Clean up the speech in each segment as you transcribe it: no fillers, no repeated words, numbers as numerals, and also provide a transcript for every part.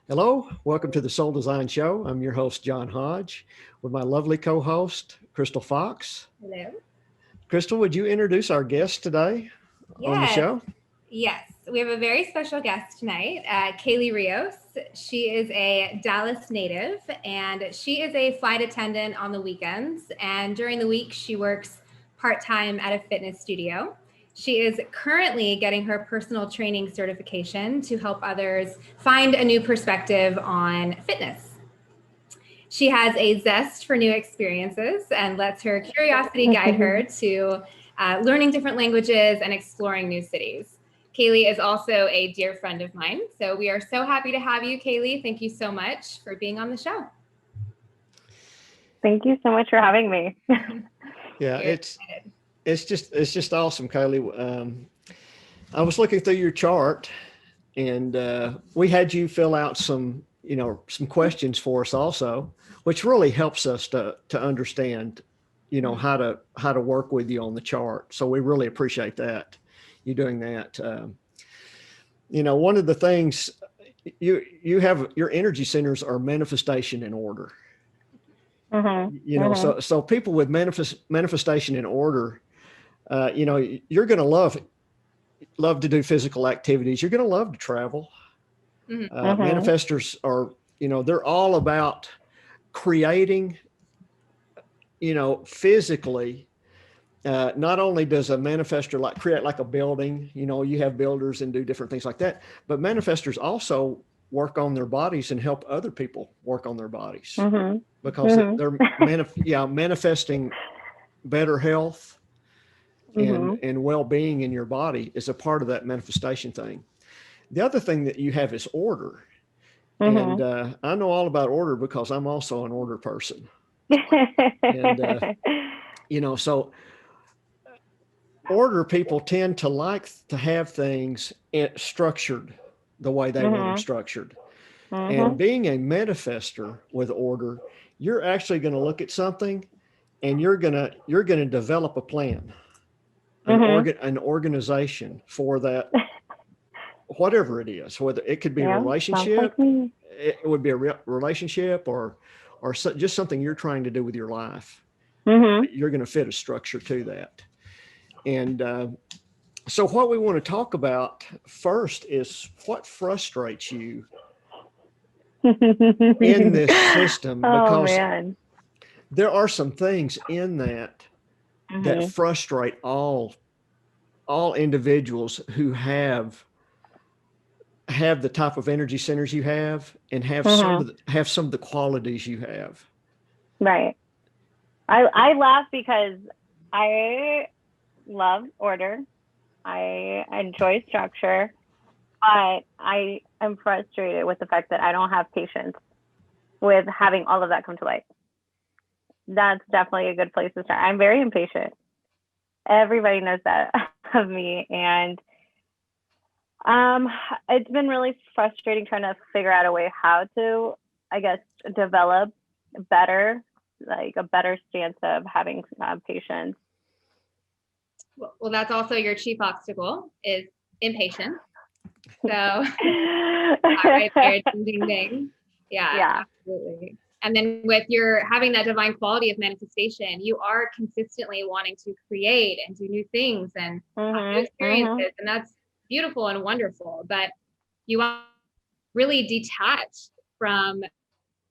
Hello, welcome to the Soul Design Show. I'm your host, John Hodge, with my lovely co-host, Krystal Fox. Hello. Krystal, would you introduce our guest today on the Yes, show? yes. We have a very special guest tonight, Kaylee Rios. She is a Dallas native and she is a flight attendant on the weekends. And during the week, she works part-time at a fitness studio. She is currently getting her personal training certification to help others find a new perspective on fitness. She has a zest for new experiences and lets her curiosity guide her to learning different languages and exploring new cities. Kaylee is also a dear friend of mine. So we are so happy to have you, Kaylee. Thank you so much for being on the show. Thank you so much for having me. Yeah, it's just awesome, Kaylee. I was looking through your chart, and we had you fill out some questions for us also, which really helps us to understand, how to work with you on the chart. So we really appreciate that, you doing that. One of the things you have, your energy centers are manifestation in order. So people with manifestation in order, you're going to love to do physical activities. You're going to love to travel. Manifestors are, they're all about creating, physically. Not only does a manifestor create like a building, you have builders and do different things like that, but manifestors also work on their bodies and help other people work on their bodies because they're manifesting better health and well-being in your body is a part of that manifestation thing. The other thing that you have is order. And I know all about order because I'm also an order person. And, so order people tend to like to have things structured the way they want them structured. And being a manifestor with order, you're actually going to look at something and you're going to develop a plan, an organization for that. Whatever it is, whether it could be a relationship, it would be a relationship or just something you're trying to do with your life. You're going to fit a structure to that. And so what we want to talk about first is what frustrates you in this system, because there are some things in that frustrate all individuals who have the type of energy centers you have and have some of the qualities you have. Right. I laugh because I love order. I enjoy structure, but I am frustrated with the fact that I don't have patience with having all of that come to light. That's definitely a good place to start. I'm very impatient. Everybody knows that of me. And it's been really frustrating trying to figure out a way how to, I guess, develop a better stance of having patience. Well, that's also your chief obstacle is impatience. So right there, ding, ding, ding. Yeah, absolutely. And then with your having that divine quality of manifestation, you are consistently wanting to create and do new things and have new experiences. And that's beautiful and wonderful, but you are really detached from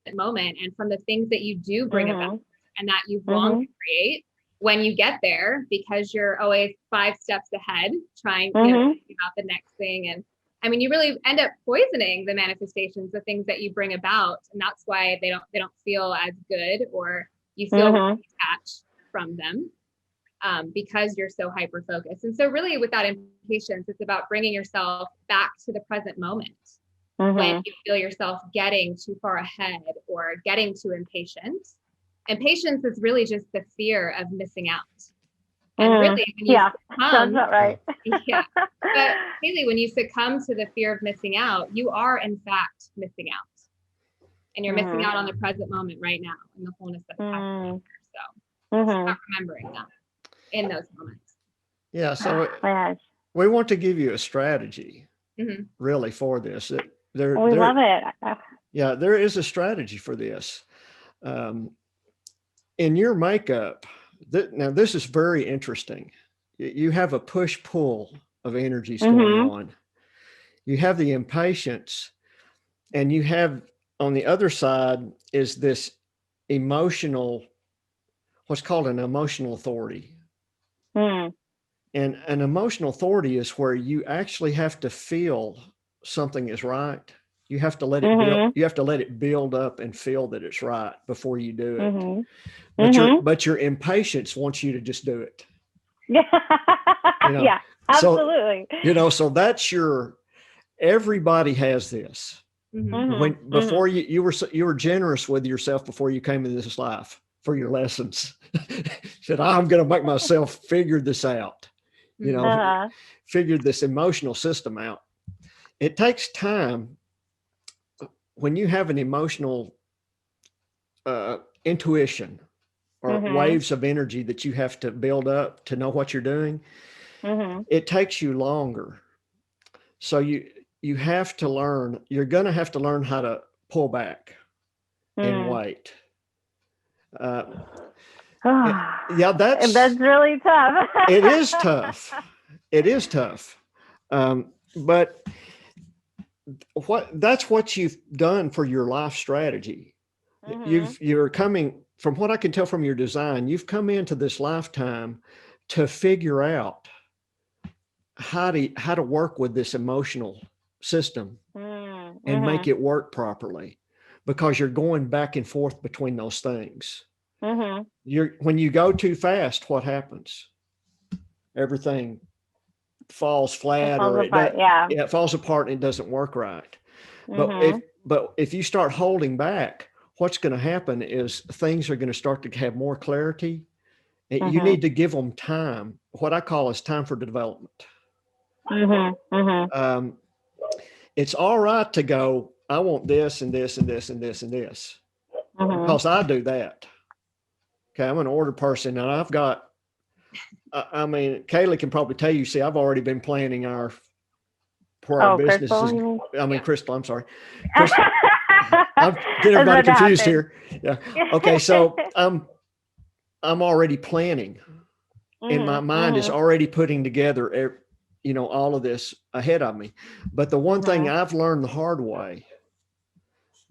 that moment and from the things that you do bring about and that you've longed to create when you get there, because you're always 5 steps ahead trying to think about the next thing. And I mean, you really end up poisoning the manifestations, the things that you bring about. And that's why they don't feel as good, or you feel detached from them because you're so hyper-focused. And so really with that impatience, it's about bringing yourself back to the present moment when you feel yourself getting too far ahead or getting too impatient. And patience is really just the fear of missing out. And really, when you sounds about right. But Kaylee, when you succumb to the fear of missing out, you are in fact missing out. And you're missing out on the present moment right now and the wholeness that is happening. So it's about remembering that in those moments. Yeah. So we want to give you a strategy really for this. We love it. Yeah, there is a strategy for this. Um, in your makeup, now this is very interesting. You have a push pull of energies going on. You have the impatience, and you have on the other side is this emotional, what's called an emotional authority. Mm. And an emotional authority is where you actually have to feel something is right. You have to let it build. You have to let it build up and feel that it's right before you do it. But your impatience wants you to just do it. Yeah. Yeah, absolutely. So, So that's everybody has this. When before you were generous with yourself before you came into this life for your lessons. Said, I'm going to make myself figure this out. Figure this emotional system out. It takes time when you have an emotional intuition or waves of energy that you have to build up to know what you're doing. It takes you longer. So you have to learn, you're going to have to learn how to pull back and wait. Yeah, that's really tough. It is tough. It is tough. But that's what you've done for your life strategy. You're coming, from what I can tell from your design, you've come into this lifetime to figure out how to work with this emotional system and make it work properly, because you're going back and forth between those things. When you go too fast, what happens? Everything falls flat, it falls apart and it doesn't work right. But if you start holding back, what's going to happen is things are going to start to have more clarity. And you need to give them time. What I call is time for development. It's all right to go, I want this and this and this and this and this, because I do that. Okay, I'm an order person, and I've got. I mean, Kaylee can probably tell you. See, I've already been planning our business. Krystal. I'm sorry. Krystal, I'm getting everybody confused here. Yeah. Okay, so I'm already planning, and my mind is already putting together, all of this ahead of me. But the one thing I've learned the hard way,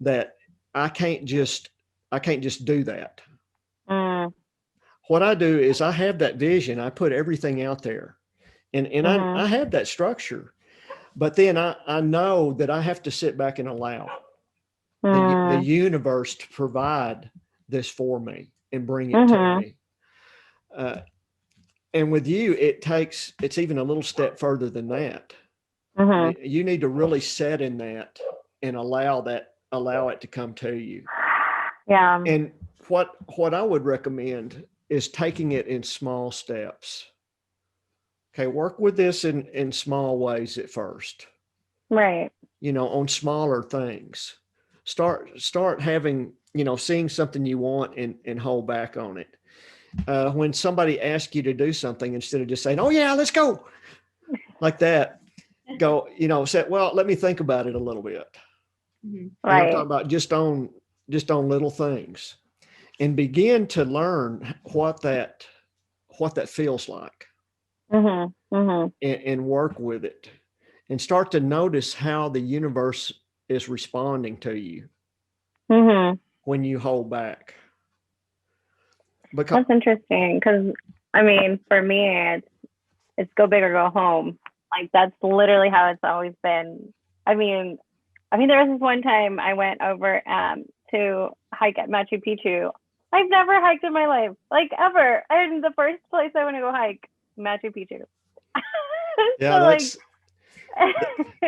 that I can't just do that. What I do is I have that vision. I put everything out there, and I have that structure. But then I know that I have to sit back and allow the universe to provide this for me and bring it to me. And with you, it's even a little step further than that. You need to really set in that and allow it to come to you. Yeah. And what I would recommend is taking it in small steps. Okay, work with this in small ways at first. Right. On smaller things. Start having, seeing something you want and hold back on it. When somebody asks you to do something, instead of just saying, oh yeah, let's go, like that, go, say, well, let me think about it a little bit. Right. I'm talking about just on little things, and begin to learn what that feels like, and work with it, and start to notice how the universe is responding to you when you hold back. That's interesting, because for me, it's go big or go home. Like, that's literally how it's always been. There was this one time I went over to hike at Machu Picchu. I've never hiked in my life, like, ever. And the first place I want to go hike, Machu Picchu. Yeah, so,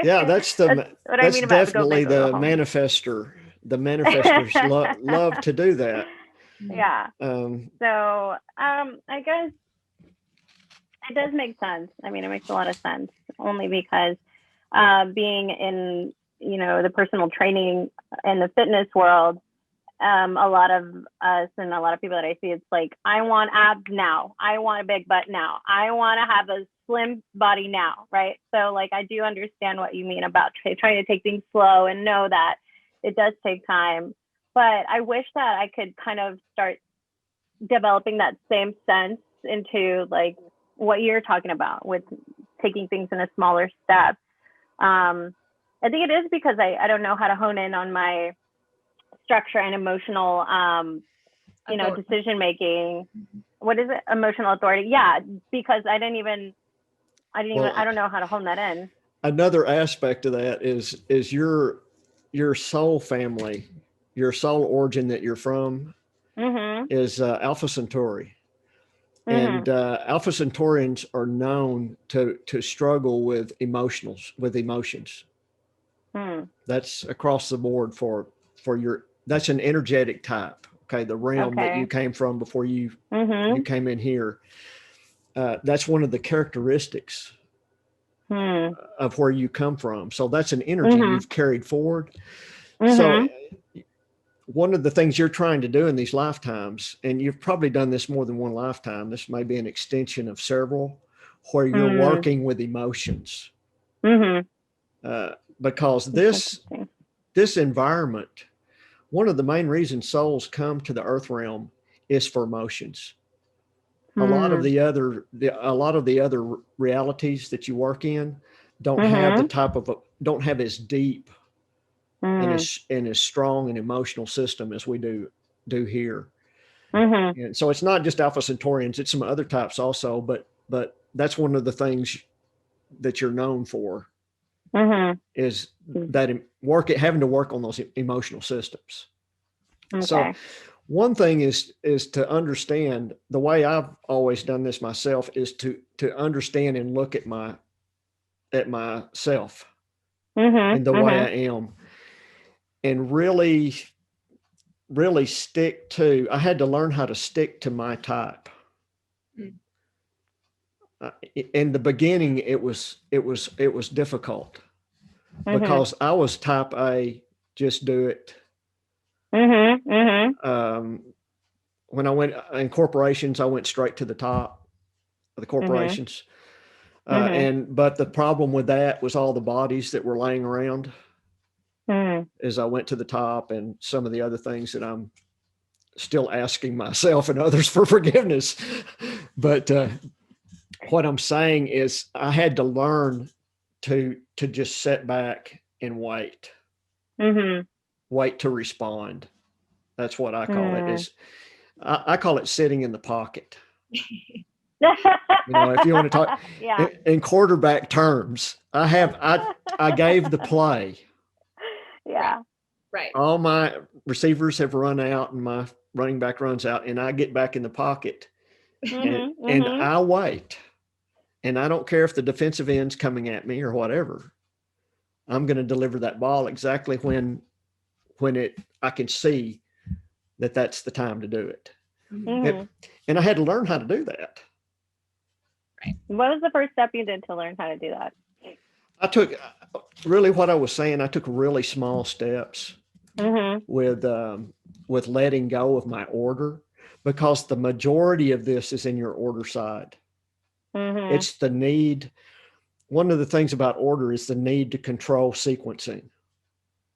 that's definitely the manifester. The manifestors love to do that. Yeah. So I guess it does make sense. It makes a lot of sense, only because being in, the personal training and the fitness world, a lot of us and a lot of people that I see, it's like, I want abs now. I want a big butt now. I want to have a slim body now, right? So, like, I do understand what you mean about trying to take things slow and know that, it does take time. But I wish that I could kind of start developing that same sense into like what you're talking about with taking things in a smaller step. I think it is because I don't know how to hone in on my structure and emotional, decision making. What is it? Emotional authority. Yeah, because I don't know how to hone that in. Another aspect of that is your soul family, your soul origin that you're from is Alpha Centauri. And Alpha Centaurians are known to struggle with emotions. That's across the board for that's an energetic type. Okay. The realm that you came from before you came in here. That's one of the characteristics of where you come from. So that's an energy you've carried forward. So one of the things you're trying to do in these lifetimes, and you've probably done this more than one lifetime, this may be an extension of several, where you're working with emotions. Because this environment, one of the main reasons souls come to the earth realm is for emotions. A lot of the other realities that you work in don't have as deep and as strong an emotional system as we do here. And so it's not just Alpha Centaurians, it's some other types also, but that's one of the things that you're known for is that having to work on those emotional systems. So one thing is to understand, the way I've always done this myself is to understand and look at myself and the way I am, and really stick to. I had to learn how to stick to my type. In the beginning, it was difficult because I was type A, just do it. When I went in corporations, I went straight to the top of the corporations. But the problem with that was all the bodies that were laying around as I went to the top, and some of the other things that I'm still asking myself and others for forgiveness. But what I'm saying is I had to learn to just sit back and wait. Wait to respond. That's what I call it. Is I call it sitting in the pocket. If you want to talk in quarterback terms, I gave the play. Right. All my receivers have run out and my running back runs out, and I get back in the pocket and I wait. And I don't care if the defensive end's coming at me or whatever. I'm going to deliver that ball exactly when I can see that that's the time to do it. And I had to learn how to do that. Right. What was the first step you did to learn how to do that? I took what I was saying. I took really small steps with letting go of my order, because the majority of this is in your order side. It's the need. One of the things about order is the need to control sequencing.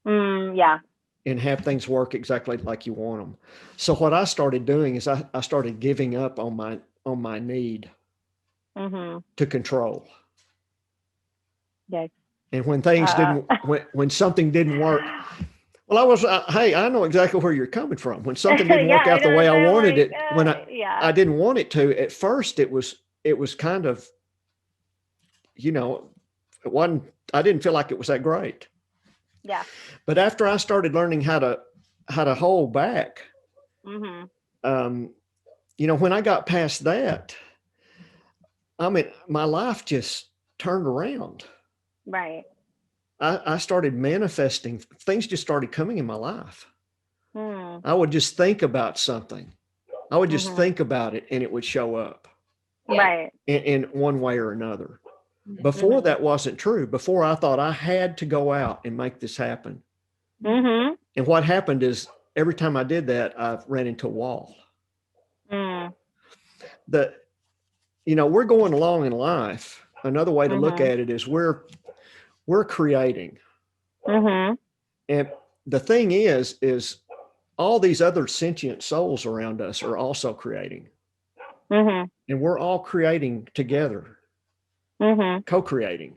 And have things work exactly like you want them. So what I started doing is I started giving up on my need to control. Yes. And when things when something didn't work, well, I was, hey, I know exactly where you're coming from. When something didn't work out the way I wanted it, when I didn't want it to, at first it was kind of, I didn't feel like it was that great. Yeah. But after I started learning how to hold back, when I got past that, my life just turned around. Right. I started manifesting. Things just started coming in my life. I would just think about something. I would just think about it and it would show up. Right. In one way or another. Before that wasn't true. Before I thought I had to go out and make this happen. And what happened is every time I did that, I ran into a wall. We're going along in life. Another way to look at it is we're creating. And the thing is all these other sentient souls around us are also creating. And we're all creating together, co-creating.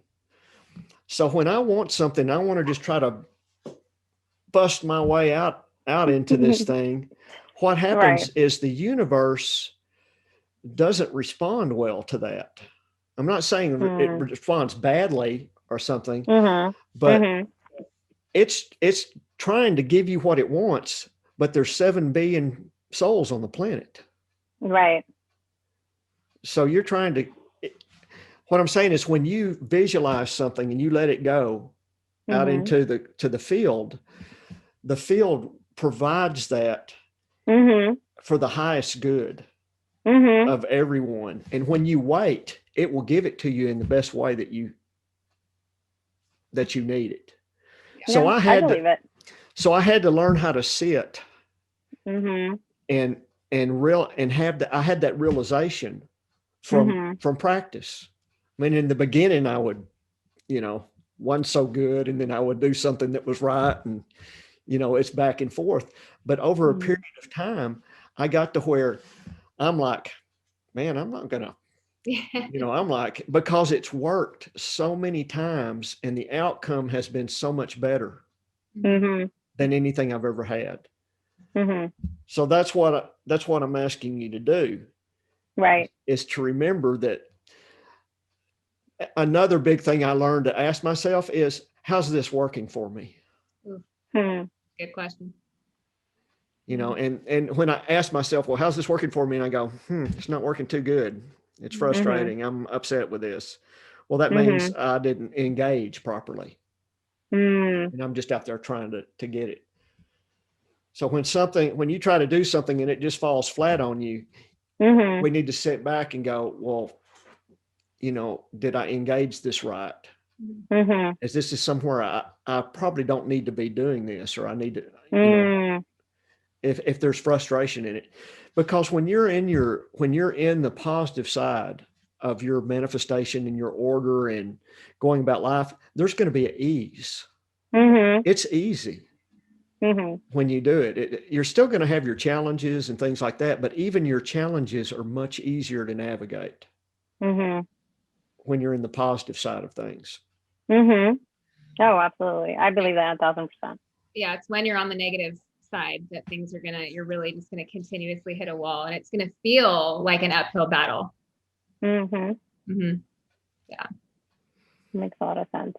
So when I want something, I want to just try to bust my way out into this thing. What happens is the universe doesn't respond well to that. I'm not saying it responds badly or something, but it's trying to give you what it wants, but there's 7 billion souls on the planet. Right. So you're trying to, what I'm saying is when you visualize something and you let it go out into the field provides that for the highest good of everyone. And when you wait, it will give it to you in the best way that you need it. Yeah, so I believe it. So I had to learn how to sit and I had that realization from practice. I mean, in the beginning, I would, wasn't so good, and then I would do something that was right, and it's back and forth. But over a period of time, I got to where I'm like, man, I'm not gonna, I'm like, because it's worked so many times, and the outcome has been so much better than anything I've ever had. So that's what I'm asking you to do. Right. Is to remember that. Another big thing I learned to ask myself is, how's this working for me? Good question. And when I ask myself, well, how's this working for me? And I go, it's not working too good. It's frustrating. I'm upset with this. Well, that means I didn't engage properly. And I'm just out there trying to get it. So when you try to do something and it just falls flat on you, we need to sit back and go, well, did I engage this right? Is this somewhere I probably don't need to be doing this, or I need to, if there's frustration in it, because when you're in the positive side of your manifestation and your order and going about life, there's going to be an ease. It's easy when you do it. You're still going to have your challenges and things like that, but even your challenges are much easier to navigate when you're in the positive side of things. Oh, absolutely. I believe that 1,000%. Yeah, it's when you're on the negative side that you're really just gonna continuously hit a wall, and it's gonna feel like an uphill battle. Yeah, makes a lot of sense.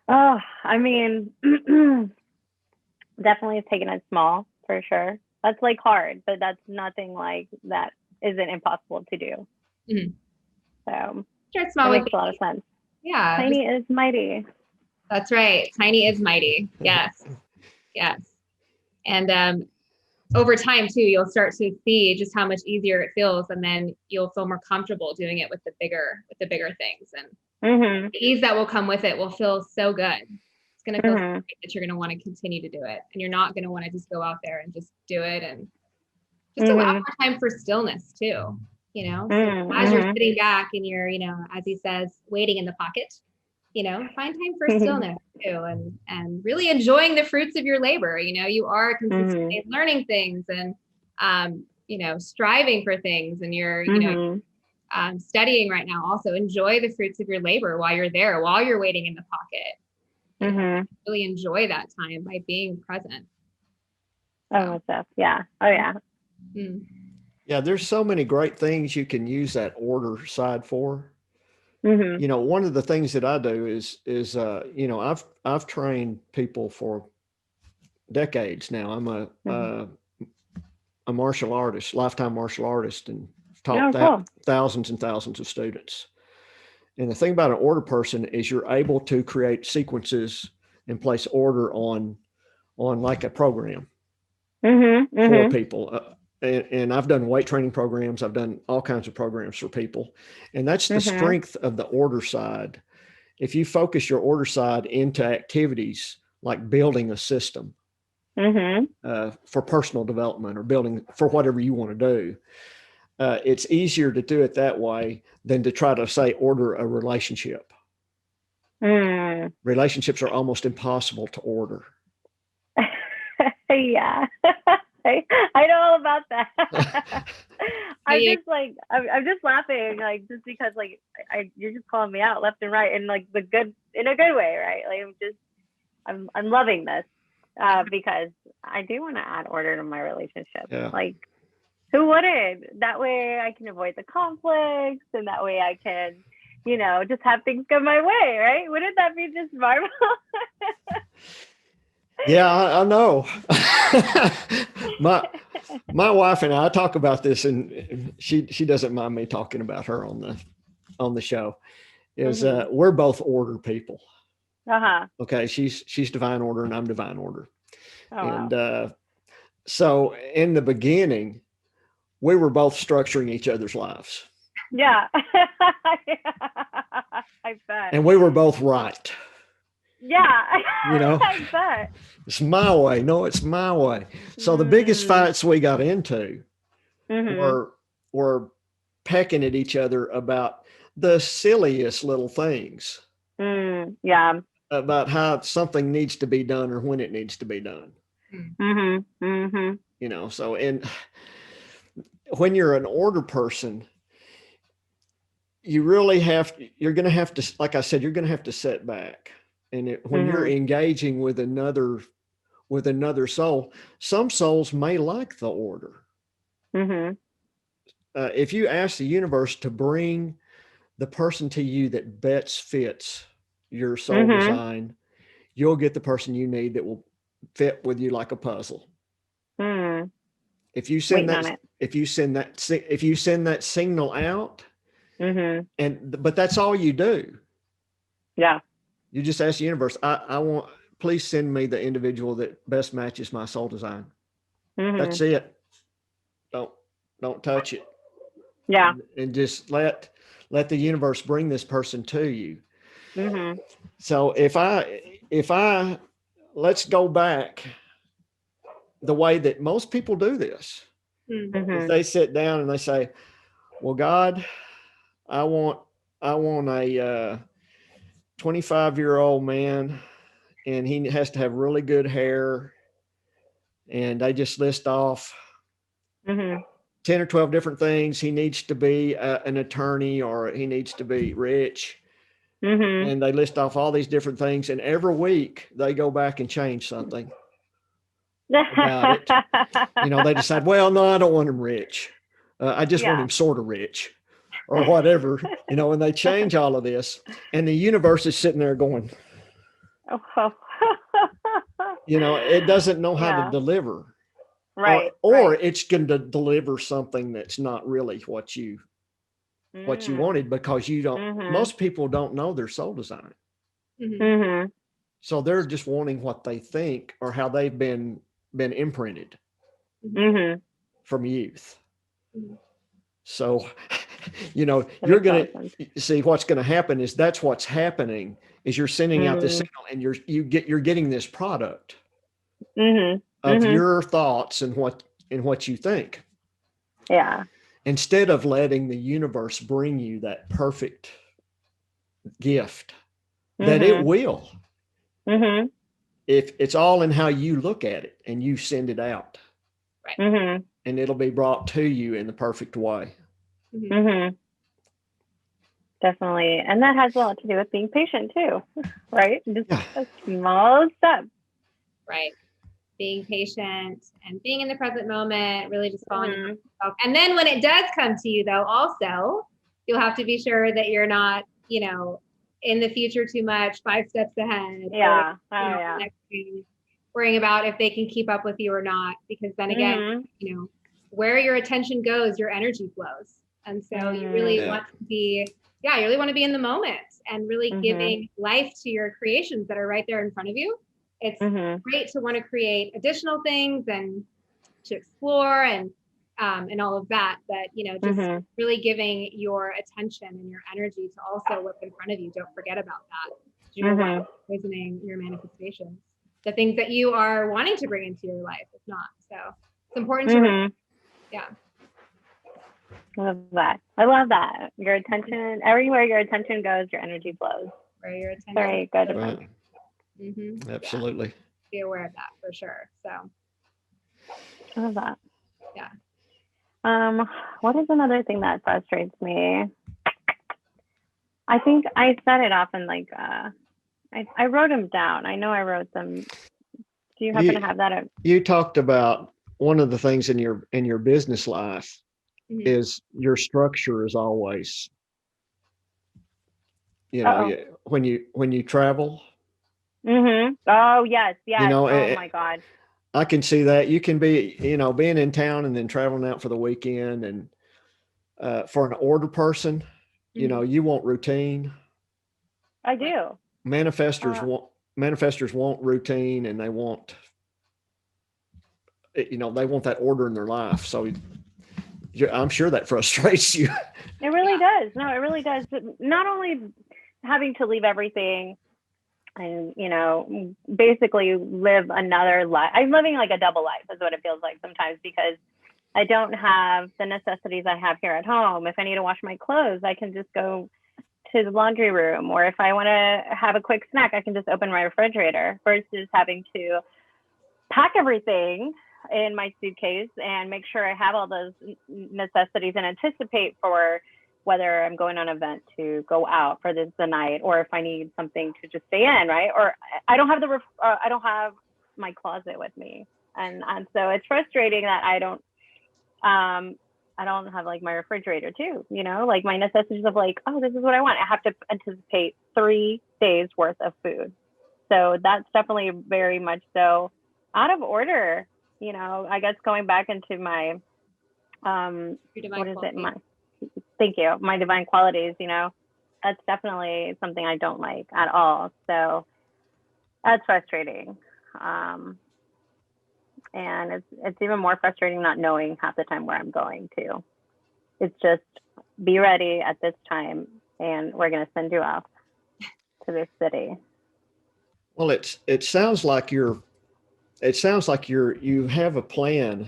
Oh, I mean, definitely taking it small for sure. That's like hard, but that's nothing like that isn't impossible to do. So start small. That makes a lot of sense. Yeah, tiny is mighty. That's right. Tiny is mighty. Yes. And over time too, you'll start to see just how much easier it feels, and then you'll feel more comfortable doing it with the bigger things, and the ease that will come with it will feel so good. It's going to feel so great that you're going to want to continue to do it, and you're not going to want to just go out there and just do it, and just allow more time for stillness too. So as you're sitting back and you're, as he says, waiting in the pocket, find time for stillness too, and really enjoying the fruits of your labor. You are consistently learning things and, striving for things, and you're, studying right now. Also enjoy the fruits of your labor while you're there, while you're waiting in the pocket. Really enjoy that time by being present. Oh, yeah. Oh, yeah. Yeah, there's so many great things you can use that order side for. One of the things that I do is I've trained people for decades now. I'm a martial artist, lifetime martial artist, and taught thousands and thousands of students. And the thing about an order person is you're able to create sequences and place order on like a program for people. And I've done weight training programs. I've done all kinds of programs for people. And that's the strength of the order side. If you focus your order side into activities like building a system for personal development, or building for whatever you want to do, it's easier to do it that way than to try to say order a relationship. Relationships are almost impossible to order. Yeah. I know all about that. I'm just laughing, like, just because, like, you're just calling me out left and right, and like in a good way, right? Like, I'm loving this, because I do want to add order to my relationship. Yeah. Like, who wouldn't? That way I can avoid the conflicts, and that way I can, just have things go my way, right? Wouldn't that be just marvelous? Yeah, I know. My wife and I talk about this, and she doesn't mind me talking about her on the show. Is we're both order people. Okay, she's divine order and I'm divine order. Oh, and wow. So in the beginning, we were both structuring each other's lives. Yeah. I bet. And we were both right. Yeah. I bet. It's my way. No, it's my way. So the biggest fights we got into were pecking at each other about the silliest little things. Yeah. About how something needs to be done or when it needs to be done. So when you're an order person, you're going to have to, like I said, you're going to have to set back. And when you're engaging with another soul, some souls may like the order. If you ask the universe to bring the person to you that best fits your soul design, you'll get the person you need that will fit with you like a puzzle. If you send that signal out, but that's all you do. Yeah. You just ask the universe, please send me the individual that best matches my soul design. That's it. Don't touch it. Yeah. And just let the universe bring this person to you. So if I let's go back the way that most people do this. If they sit down and they say, well, God, I want a 25-year-old man, and he has to have really good hair, and they just list off 10 or 12 different things. He needs to be an attorney, or he needs to be rich. And they list off all these different things, and every week they go back and change something about it. They decide, well, no, I don't want him rich. I just want him sort of rich, or whatever, and they change all of this, and the universe is sitting there going, it doesn't know how to deliver. Right. Or it's going to deliver something that's not really what you wanted, because you don't, most people don't know their soul design. So they're just wanting what they think or how they've been imprinted from youth. So, you're going to see what's going to happen is that's what's happening is you're sending out this signal, and you're getting this product of your thoughts and what you think. Yeah. Instead of letting the universe bring you that perfect gift that it will. If it's all in how you look at it and you send it out, and it'll be brought to you in the perfect way. Definitely. And that has a lot to do with being patient too, right? Just a small step. Right. Being patient and being in the present moment, really just following yourself. And then when it does come to you, though, also, you'll have to be sure that you're not, in the future too much, 5 steps ahead. Yeah. Next thing, worrying about if they can keep up with you or not. Because then again, where your attention goes, your energy flows. And so you really want to be, you really want to be in the moment and really giving life to your creations that are right there in front of you. It's great to want to create additional things and to explore and all of that, but just really giving your attention and your energy to also what's in front of you. Don't forget about that. You're poisoning your manifestations, the things that you are wanting to bring into your life. If not, so it's important to I love that. Your attention, everywhere your attention goes, your energy flows. Where your attention. Very good. Right. Absolutely. Be aware of that for sure. So I love that. Yeah. What is another thing that frustrates me? I think I set it off in like I wrote them down. I know I wrote them. Do you happen to have that? You talked about one of the things in your business life is your structure is always, when you travel. Oh yes. Oh my God. I can see that. You can be, being in town and then traveling out for the weekend, and for an order person, you want routine. I do. Manifestors want routine, and they want that order in their life. So I'm sure that frustrates you. It really does. No, it really does. Not only having to leave everything and, basically live another life. I'm living like a double life is what it feels like sometimes, because I don't have the necessities I have here at home. If I need to wash my clothes, I can just go to the laundry room, or if I want to have a quick snack, I can just open my refrigerator, versus having to pack everything in my suitcase and make sure I have all those necessities and anticipate for whether I'm going on an event to go out for the night, or if I need something to just stay in, right? Or I don't have I don't have my closet with me, and so it's frustrating that I don't have like my refrigerator too, like my necessities of like, oh, this is what I want. I have to anticipate 3 days worth of food. So that's definitely very much so out of order. I guess going back into my, what is it? Thank you. My divine qualities, that's definitely something I don't like at all. So that's frustrating. And it's even more frustrating not knowing half the time where I'm going to. It's just be ready at this time, and we're going to send you off to this city. Well, it sounds like you have a plan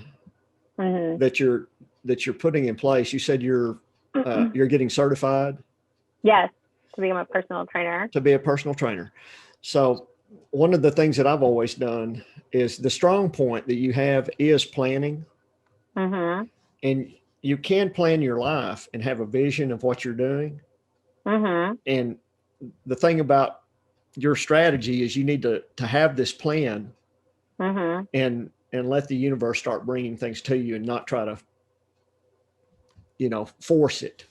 that you're putting in place. You said you're getting certified. Yes, to become a personal trainer. To be a personal trainer. So one of the things that I've always done is the strong point that you have is planning. And you can plan your life and have a vision of what you're doing. And the thing about your strategy is you need to have this plan and let the universe start bringing things to you, and not try to, force it.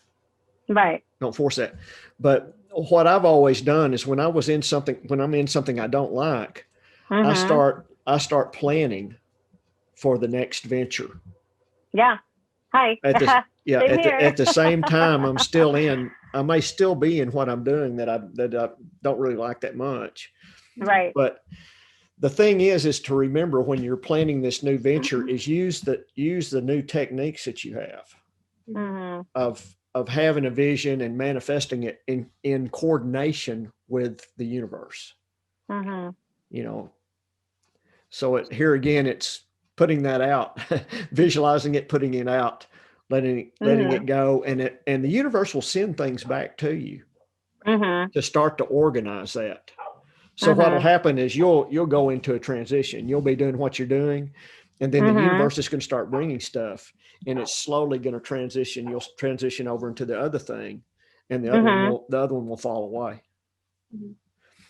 Right. Don't force that. But what I've always done is when I'm in something I don't like, I start planning for the next venture. Yeah. Hi. At the same time, I may still be in what I'm doing that I don't really like that much. Right. But the thing is to remember when you're planning this new venture is use the new techniques that you have of having a vision and manifesting it in coordination with the universe. So here again, it's putting that out, visualizing it, putting it out, letting it go, and the universe will send things back to you to start to organize that. So what'll happen is you'll go into a transition. You'll be doing what you're doing, and then the universe is going to start bringing stuff, and it's slowly going to transition. You'll transition over into the other thing, and the other one will fall away.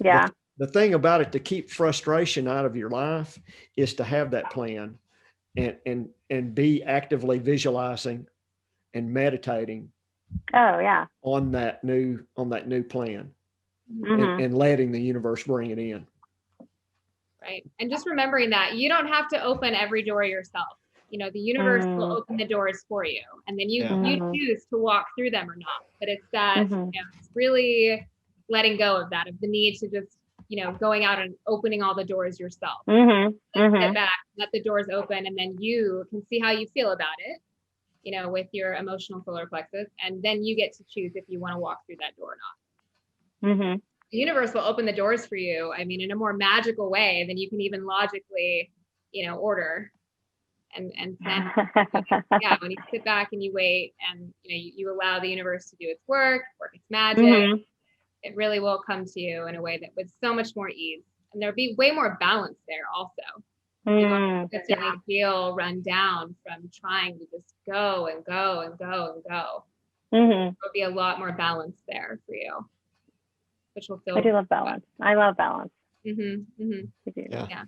Yeah. The thing about it, to keep frustration out of your life, is to have that plan and be actively visualizing and meditating. Oh yeah. On that new plan, and letting the universe bring it in. Right. And just remembering that you don't have to open every door yourself. The universe will open the doors for you, and then you choose to walk through them or not. But it's that, it's really letting go of that, of the need to just, going out and opening all the doors yourself. Sit back, let the doors open, and then you can see how you feel about it, with your emotional solar plexus. And then you get to choose if you want to walk through that door or not. The universe will open the doors for you, in a more magical way than you can even logically, order and plan. Yeah, when you sit back and you wait and, you allow the universe to do its work its magic, it really will come to you in a way that with so much more ease. And there'll be way more balance there also. You will consistently feel run down from trying to just go and go and go and go. There'll be a lot more balance there for you, which will feel. I do love balance. I love balance. Yeah,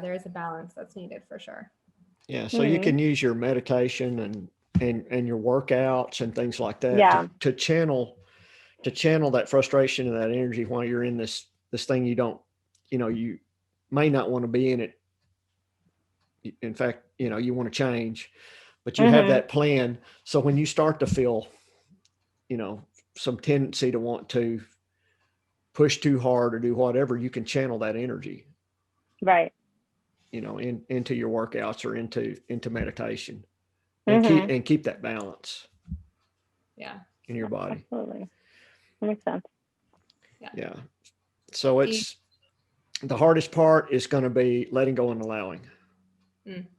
there is a balance that's needed for sure. Yeah, so you can use your meditation and your workouts and things like that to channel that frustration and that energy while you're in this thing you may not want to be in it. In fact, you want to change, but you have that plan. So when you start to feel, some tendency to want to push too hard or do whatever, you can channel that energy. Right. Into your workouts or into meditation and keep that balance. Yeah. In your body. Absolutely. That makes sense. Yeah. So it's the hardest part is going to be letting go and allowing.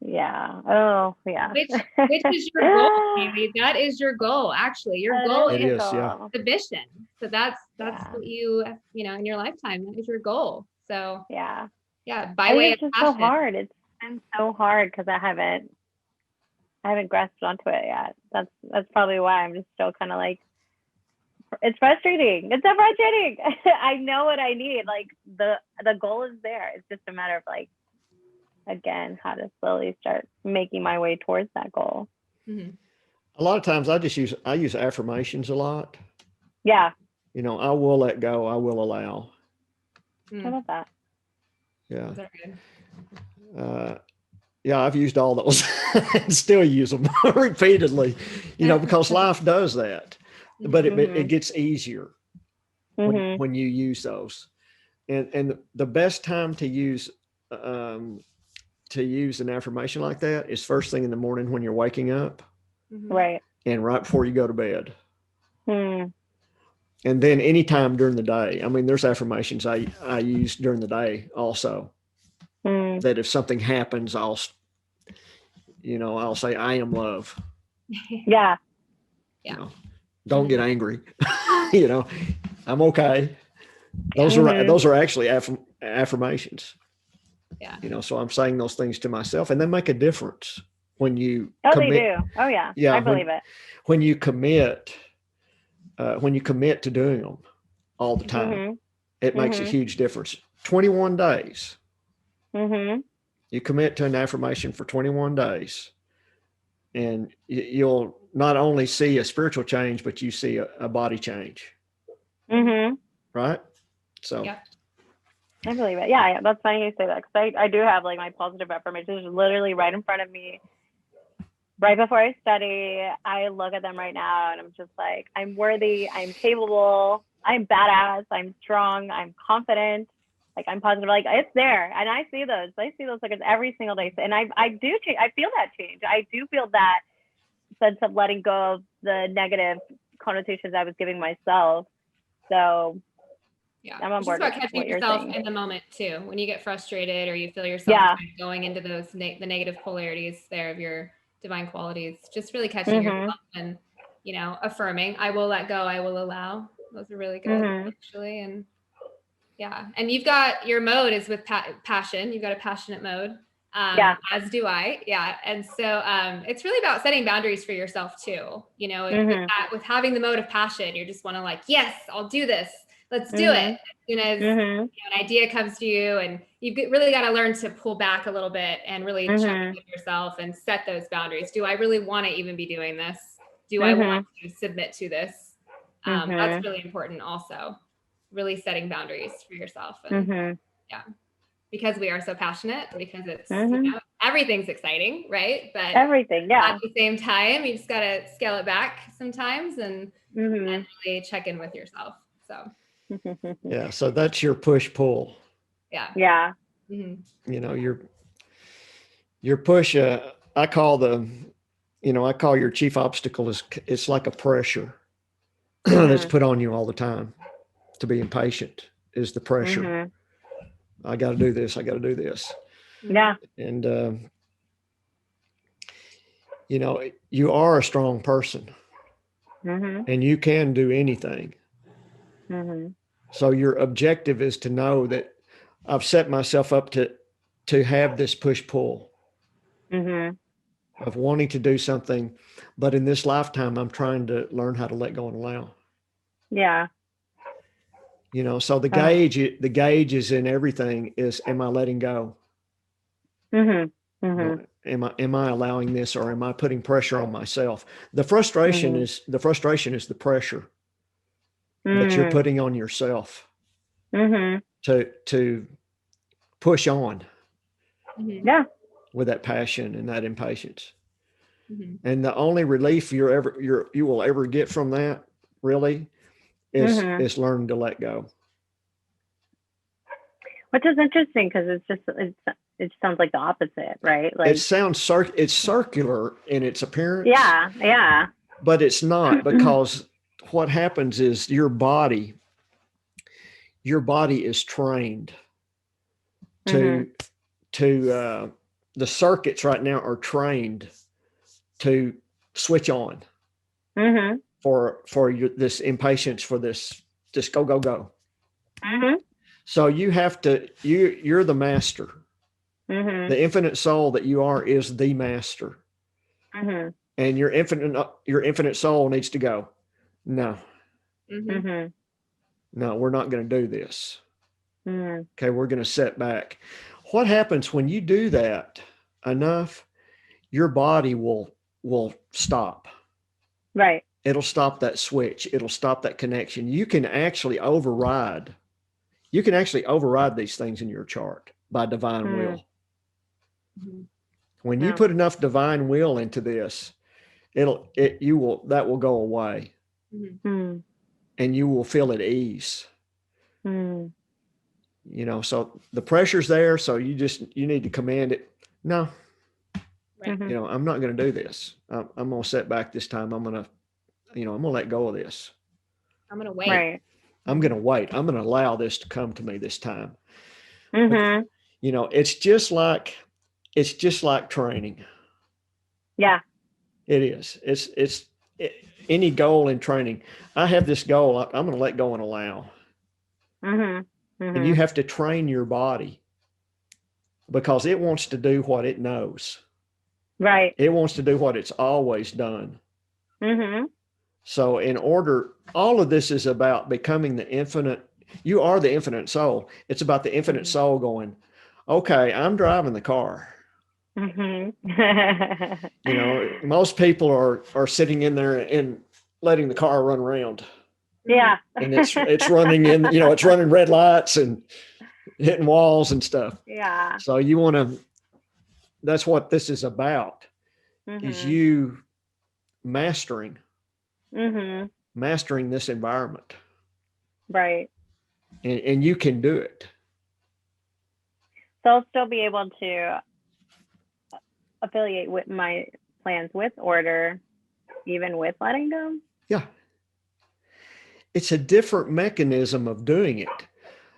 Yeah. Oh, yeah. Which is your goal, Kaylee. That is your goal, actually. Your goal is submission. So that's what you in your lifetime, that is your goal. So yeah. By way of just passion. so hard. It's been so hard because I haven't grasped onto it yet. That's probably why I'm just still kind of like, it's frustrating. It's so frustrating. I know what I need. Like the goal is there. It's just a matter of like, again, how to slowly start making my way towards that goal. A lot of times I use affirmations a lot. Yeah. I will let go. I will allow. I love that. Yeah. Yeah, I've used all those and still use them repeatedly, because life does that, but it gets easier when you use those. And the best time to use an affirmation like that is first thing in the morning when you're waking up. Right. And right before you go to bed. And then anytime during the day. I mean, there's affirmations I use during the day also. That if something happens, I'll say, I am love. Yeah. Don't get angry. I'm okay. Those are actually affirmations. Yeah. So I'm saying those things to myself, and they make a difference when you commit. They do. Oh yeah. Yeah. I believe it. When you commit to doing them all the time, it makes a huge difference. 21 days. You commit to an affirmation for 21 days, and you'll not only see a spiritual change, but you see a body change. Right? So. Yeah. I believe it. Yeah, that's funny you say that, because I do have like my positive affirmations literally right in front of me. Right before I study, I look at them right now and I'm just like, I'm worthy, I'm capable, I'm badass, I'm strong, I'm confident, like I'm positive, like it's there. And I see those like every single day. And I do change. I feel that change. I do feel that sense of letting go of the negative connotations I was giving myself. So I'm on board. It's about catching yourself in the moment too. When you get frustrated or you feel yourself going into those the negative polarities there of your divine qualities, just really catching yourself and affirming, I will let go, I will allow. Those are really good actually. And and you've got your mode is with passion. You've got a passionate mode, as do I. And so it's really about setting boundaries for yourself too. With having the mode of passion, you just want to like, yes, I'll do this, let's do it. As soon as an idea comes to you, and you've really got to learn to pull back a little bit and really check with yourself and set those boundaries. Do I really want to even be doing this? Do I want to submit to this? That's really important also, really setting boundaries for yourself. And because we are so passionate, because it's everything's exciting, right? But everything, at the same time, you just got to scale it back sometimes and really check in with yourself. So so that's your push-pull. Yeah. Your push, I call your chief obstacle it's like a pressure that's put on you all the time. To be impatient is the pressure. I got to do this. I got to do this. Yeah. And, you are a strong person and you can do anything. So your objective is to know that I've set myself up to to have this push-pull of wanting to do something, but in this lifetime, I'm trying to learn how to let go and allow. Yeah. You know, so the gauge is in everything is, am I letting go? You know, am I allowing this, or am I putting pressure on myself? The frustration is the pressure that you're putting on yourself to push on with that passion and that impatience. And the only relief you will ever get from that really is learning to let go. Which is interesting because it sounds like the opposite, right? Like it's circular in its appearance. Yeah. But it's not, because what happens is your body is trained to the circuits right now are trained to switch on for this impatience, for this go. So you have to, you're the master. The infinite soul that you are is the master. And your infinite soul needs to go, no, no, we're not going to do this. Okay, we're going to set back. What happens when you do that enough? Your body will stop. Right. It'll stop that switch. It'll stop that connection. You can actually override these things in your chart by divine will. When you put enough divine will into this, that will go away, and you will feel at ease. You know, so the pressure's there. So you need to command it. No, you know, I'm not going to do this. I'm going to set back this time. I'm going to let go of this. I'm going to wait. Right. I'm going to wait. I'm going to allow this to come to me this time. But, you know, it's just like training. Yeah. It is. Any goal in training. I have this goal. I'm going to let go and allow. And you have to train your body, because it wants to do what it knows. Right. It wants to do what it's always done. So all of this is about becoming the infinite. You are the infinite soul. It's about the infinite soul going, okay, I'm driving the car. You know, most people are sitting in there and letting the car run around. Yeah. And it's running it's running red lights and hitting walls and stuff. Yeah. So that's what this is about, is you mastering this environment. Right. And you can do it. So I'll still be able to affiliate with my plans with order, even with letting go. Yeah. It's a different mechanism of doing it.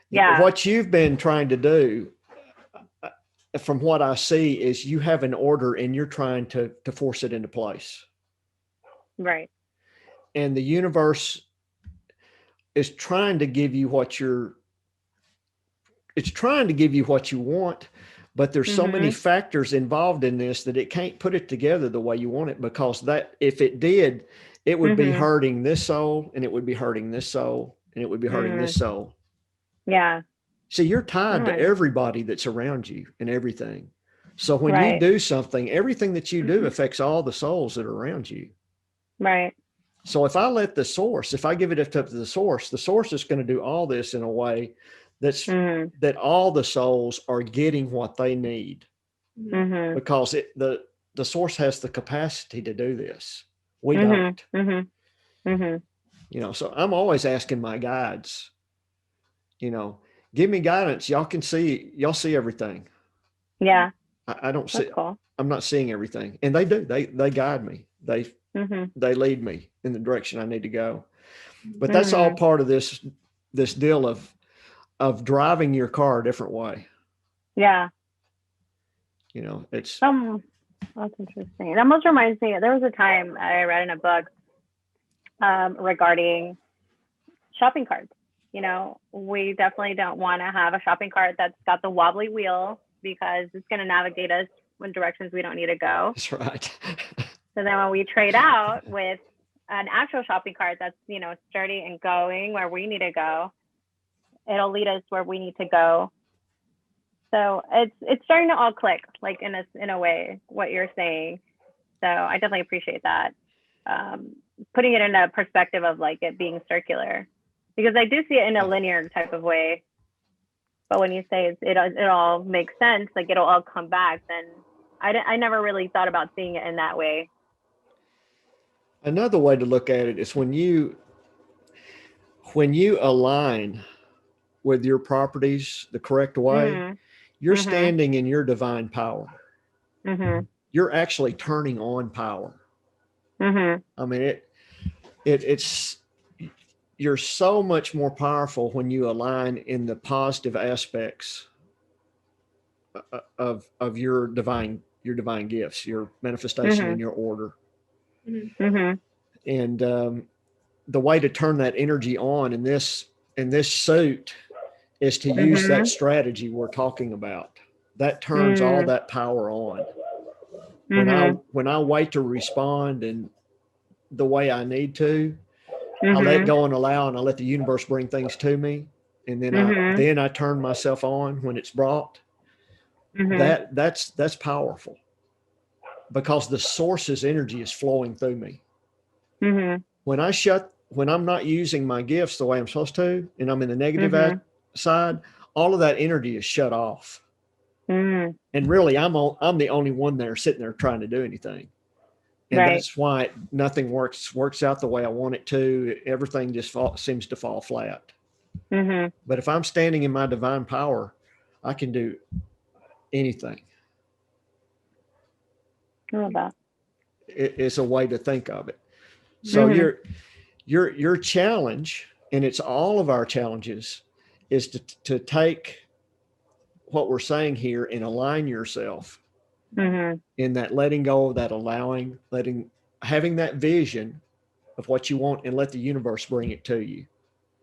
Yeah. What you've been trying to do, from what I see, is you have an order and you're trying to force it into place. Right. And the universe is trying to give you what you want, but there's so many factors involved in this that it can't put it together the way you want it, because that, if it did, it would be hurting this soul, and it would be hurting this soul, and it would be hurting this soul. Yeah. See, you're tied to everybody that's around you and everything. So when you do something, everything that you do affects all the souls that are around you. Right. So if I give it up to the source is going to do all this in a way that all the souls are getting what they need, because the source has the capacity to do this. We don't. You know, so I'm always asking my guides, you know, give me guidance. Y'all see everything. Yeah. I don't see. Cool. I'm not seeing everything, and they do. They guide me. They lead me in the direction I need to go. But that's all part of this deal of driving your car a different way. Yeah. You know, it's that's interesting. It almost reminds me, there was a time I read in a book regarding shopping carts. You know, we definitely don't want to have a shopping cart that's got the wobbly wheel because it's going to navigate us in directions we don't need to go. That's right. So then when we trade out with an actual shopping cart that's, sturdy and going where we need to go, it'll lead us where we need to go. So it's starting to all click, like in a way, what you're saying. So I definitely appreciate that. Putting it in a perspective of like it being circular, because I do see it in a linear type of way. But when you say it all makes sense, like it'll all come back, then I never really thought about seeing it in that way. Another way to look at it is when you align with your properties the correct way, you're standing in your divine power. You're actually turning on power. I mean, it's you're so much more powerful when you align in the positive aspects of your divine gifts, your manifestation and your order. And the way to turn that energy on in this suit is to use that strategy we're talking about. That turns all that power on. When I wait to respond and the way I need to, I let go and allow, and I let the universe bring things to me, and then I turn myself on when it's brought. That's powerful, because the source's energy is flowing through me. When I'm not using my gifts the way I'm supposed to, and I'm in the negative side, all of that energy is shut off. And really, I'm the only one there sitting there trying to do anything. And that's why nothing works out the way I want it to. Everything just seems to fall flat. But if I'm standing in my divine power, I can do anything. I love that. It's a way to think of it. So your challenge, and it's all of our challenges, is to take what we're saying here and align yourself in that letting go, that allowing, having that vision of what you want, and let the universe bring it to you.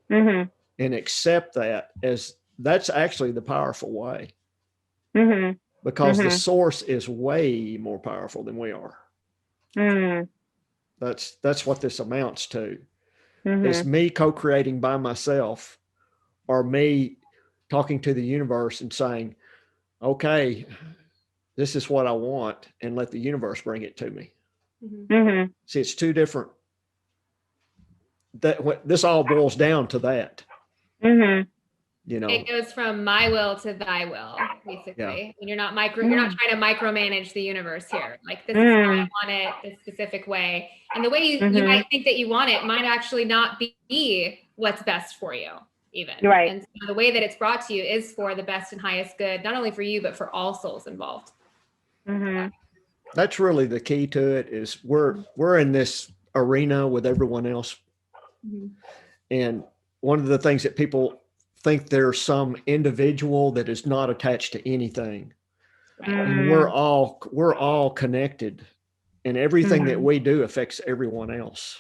And accept that as that's actually the powerful way. Because the source is way more powerful than we are. That's what this amounts to. It's me co-creating by myself, or me talking to the universe and saying, okay, this is what I want, and let the universe bring it to me. See, it's two different. This all boils down to that. It goes from my will to thy will, basically. And you're not trying to micromanage the universe here. Like, this is how I want it, this specific way. And the way you might think that you want it might actually not be what's best for you, even. And so the way that it's brought to you is for the best and highest good, not only for you, but for all souls involved. That's really the key to it, is we're in this arena with everyone else. And one of the things that people think there's some individual that is not attached to anything. And we're all connected, and everything that we do affects everyone else.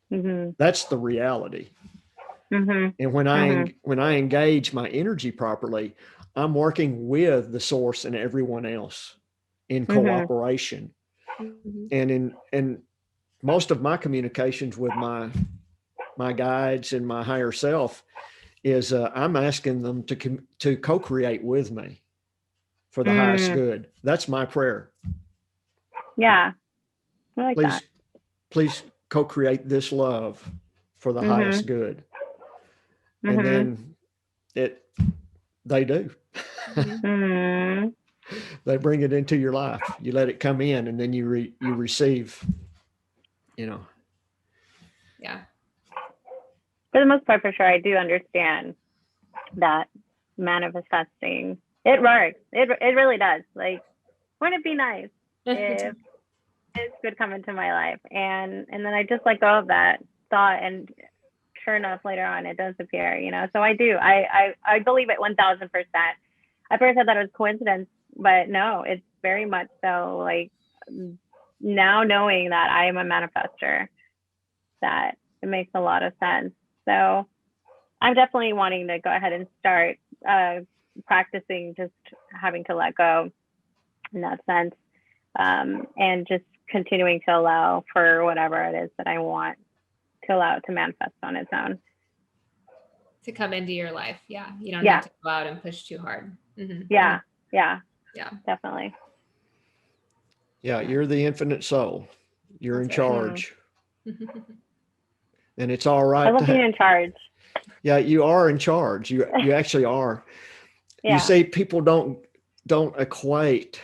That's the reality. And when I engage my energy properly, I'm working with the source and everyone else in cooperation. And in most of my communications with my guides and my higher self is I'm asking them to co-create with me for the highest good. That's my prayer. Yeah, I like that. Please co-create this love for the highest good. And then they do. They bring it into your life. You let it come in, and then you receive. Yeah. For the most part, for sure, I do understand that manifesting. It works. It really does. Like, wouldn't it be nice if this could come into my life? And then I just let go of that thought, and sure enough, later on, it does appear. So I do. I believe it 1,000%. At first, I thought it was coincidence, but no, it's very much so. Like, now knowing that I am a manifester, that it makes a lot of sense. So I'm definitely wanting to go ahead and start practicing just having to let go in that sense, and just continuing to allow for whatever it is that I want to allow it to manifest on its own. To come into your life. Yeah. You don't have to go out and push too hard. Yeah. Definitely. Yeah, you're the infinite soul. You're in charge. And it's all right. I love being in charge. Yeah, you are in charge. You actually are. You see, people don't equate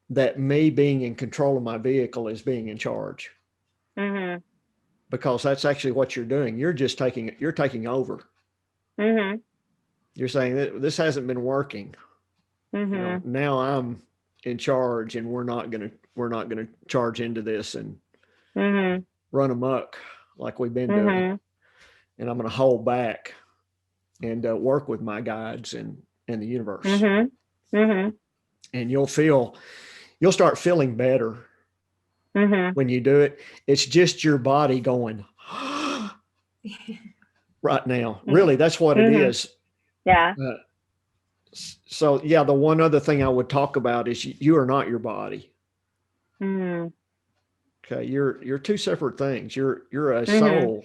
that me being in control of my vehicle is being in charge. Because that's actually what you're doing. You're taking over. You're saying that this hasn't been working. You know, now I'm in charge, and we're not gonna charge into this and run amok like we've been doing. And I'm gonna hold back and work with my guides and the universe. And you'll start feeling better when you do it. It's just your body going right now. Really, that's what it is. Yeah. So yeah, the one other thing I would talk about is you are not your body. Okay, you're two separate things. You're a soul.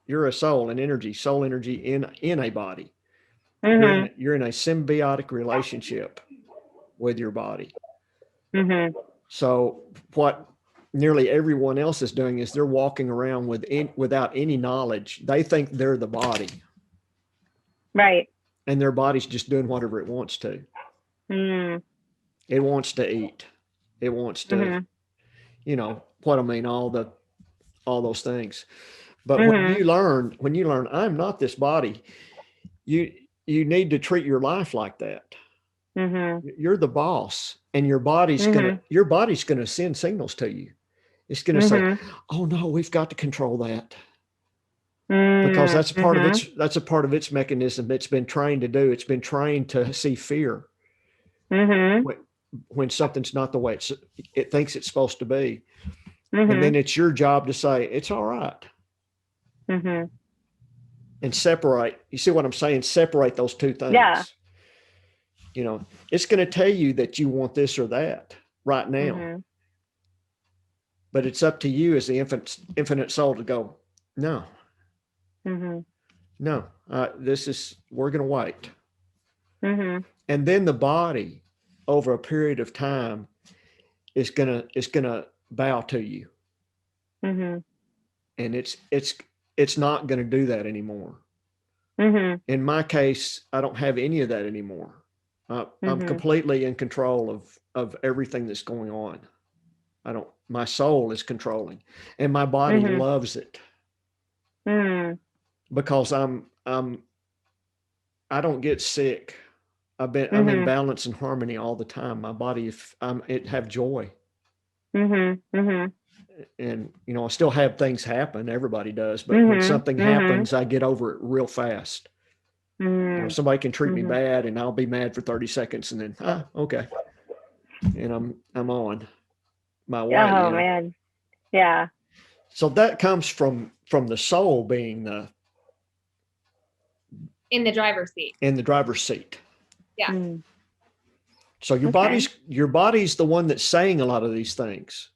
You're a soul, an energy, soul energy in a body. You're in a symbiotic relationship with your body. So what nearly everyone else is doing is they're walking around without any knowledge. They think they're the body. Right. And their body's just doing whatever it wants to. It wants to eat. It wants to, what I mean, all those things. But when you learn, I'm not this body, you need to treat your life like that. You're the boss, and your body's gonna send signals to you. It's gonna say, "Oh no, we've got to control that," because that's a part of its mechanism. It's been trained to do. It's been trained to see fear when something's not the way it thinks it's supposed to be, and then it's your job to say it's all right. And separate. You see what I'm saying? Separate those two things. Yeah. It's going to tell you that you want this or that right now. But it's up to you as the infinite soul to go, no. No, we're going to wait. And then the body over a period of time is going to bow to you. And it's not going to do that anymore. In my case, I don't have any of that anymore. I'm completely in control of everything that's going on. My soul is controlling, and my body loves it because I don't get sick. I'm in balance and harmony all the time. My body, it have joy. And, I still have things happen. Everybody does. But when something happens, I get over it real fast. Somebody can treat me bad and I'll be mad for 30 seconds and then, okay. And I'm on my way. Oh, man. Yeah. So that comes from the soul being in the driver's seat. In the driver's seat. Yeah. So your body's the one that's saying a lot of these things.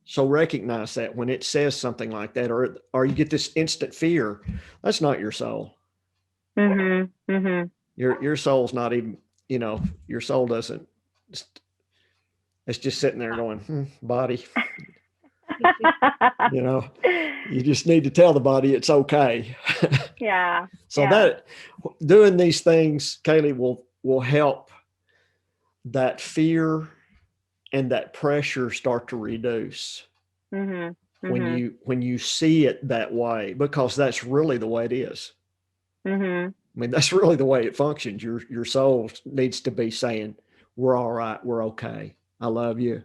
So recognize that when it says something like that, or you get this instant fear, that's not your soul. Your soul's not even, your soul doesn't. It's just sitting there going, body. You just need to tell the body it's okay. Yeah. So that doing these things, Kaylee, will help that fear and that pressure start to reduce when you see it that way, because that's really the way it is. I mean, that's really the way it functions. Your soul needs to be saying, we're all right. We're okay. I love you.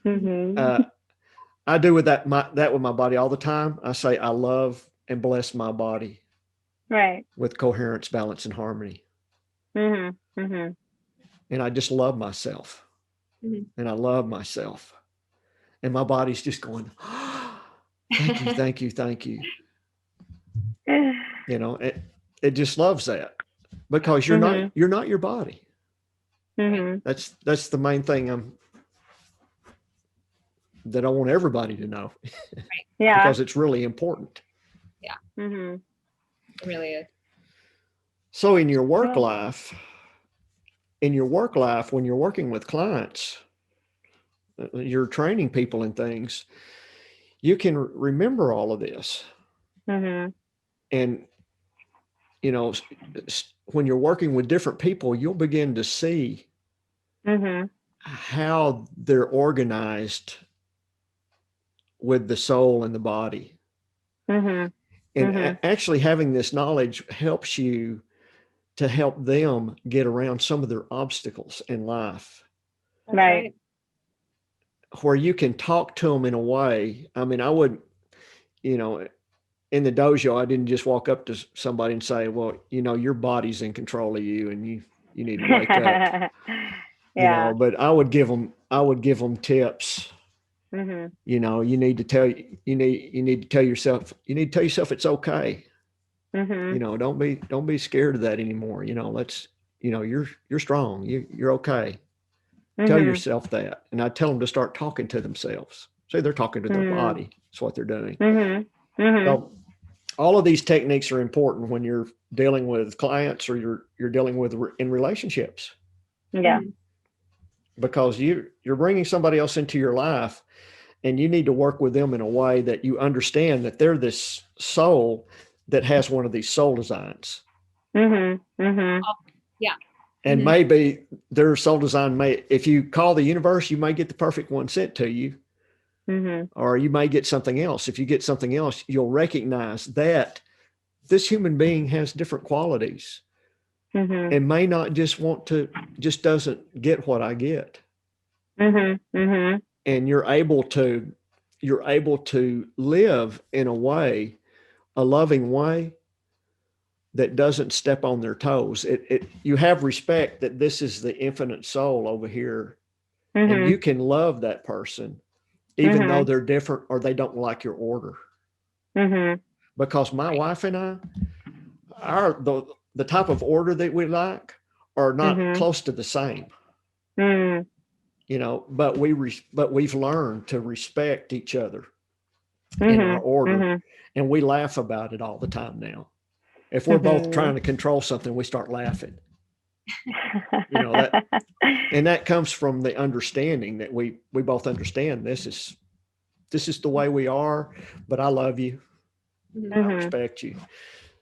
I do with that with my body all the time. I say, I love and bless my body. Right. With coherence, balance, and harmony. And I just love myself. And I love myself. And my body's just going, thank you, thank you, thank you. It just loves that. because you're not your body. Mm-hmm. That's the main thing that I want everybody to know. Right. Yeah. Because it's really important. Yeah. Mm-hmm. It really is. So in your work life, when you're working with clients, you're training people in things, you can remember all of this. Mm-hmm. And, you know, when you're working with different people, you'll begin to see how they're organized with the soul and the body. And actually having this knowledge helps you to help them get around some of their obstacles in life. Right. Where you can talk to them in a way. I mean, I would, you know, in the dojo, I didn't just walk up to somebody and say, well, you know, your body's in control of you and you need to wake up. You know, but I would give them tips. You know, you need to tell yourself it's okay. You know, don't be scared of that anymore. You know, you're strong. You're okay. Tell yourself that. And I tell them to start talking to themselves. Say they're talking to their body. That's what they're doing. So all of these techniques are important when you're dealing with clients or you're dealing with in relationships. Yeah. Because you're bringing somebody else into your life and you need to work with them in a way that you understand that they're this soul that has one of these soul designs. Yeah. And maybe their soul design if you call the universe, you may get the perfect one sent to you. Or you may get something else. If you get something else, you'll recognize that this human being has different qualities and may not just doesn't get what I get. And you're able to live in a loving way that doesn't step on their toes. You have respect that this is the infinite soul over here, and you can love that person even though they're different or they don't like your order. Because my wife and I, the type of order that we like are not close to the same. You know, but we've learned to respect each other in our order, and we laugh about it all the time now. If we're both trying to control something, we start laughing. You know, that comes from the understanding that we both understand this is the way we are, but I love you. I respect you.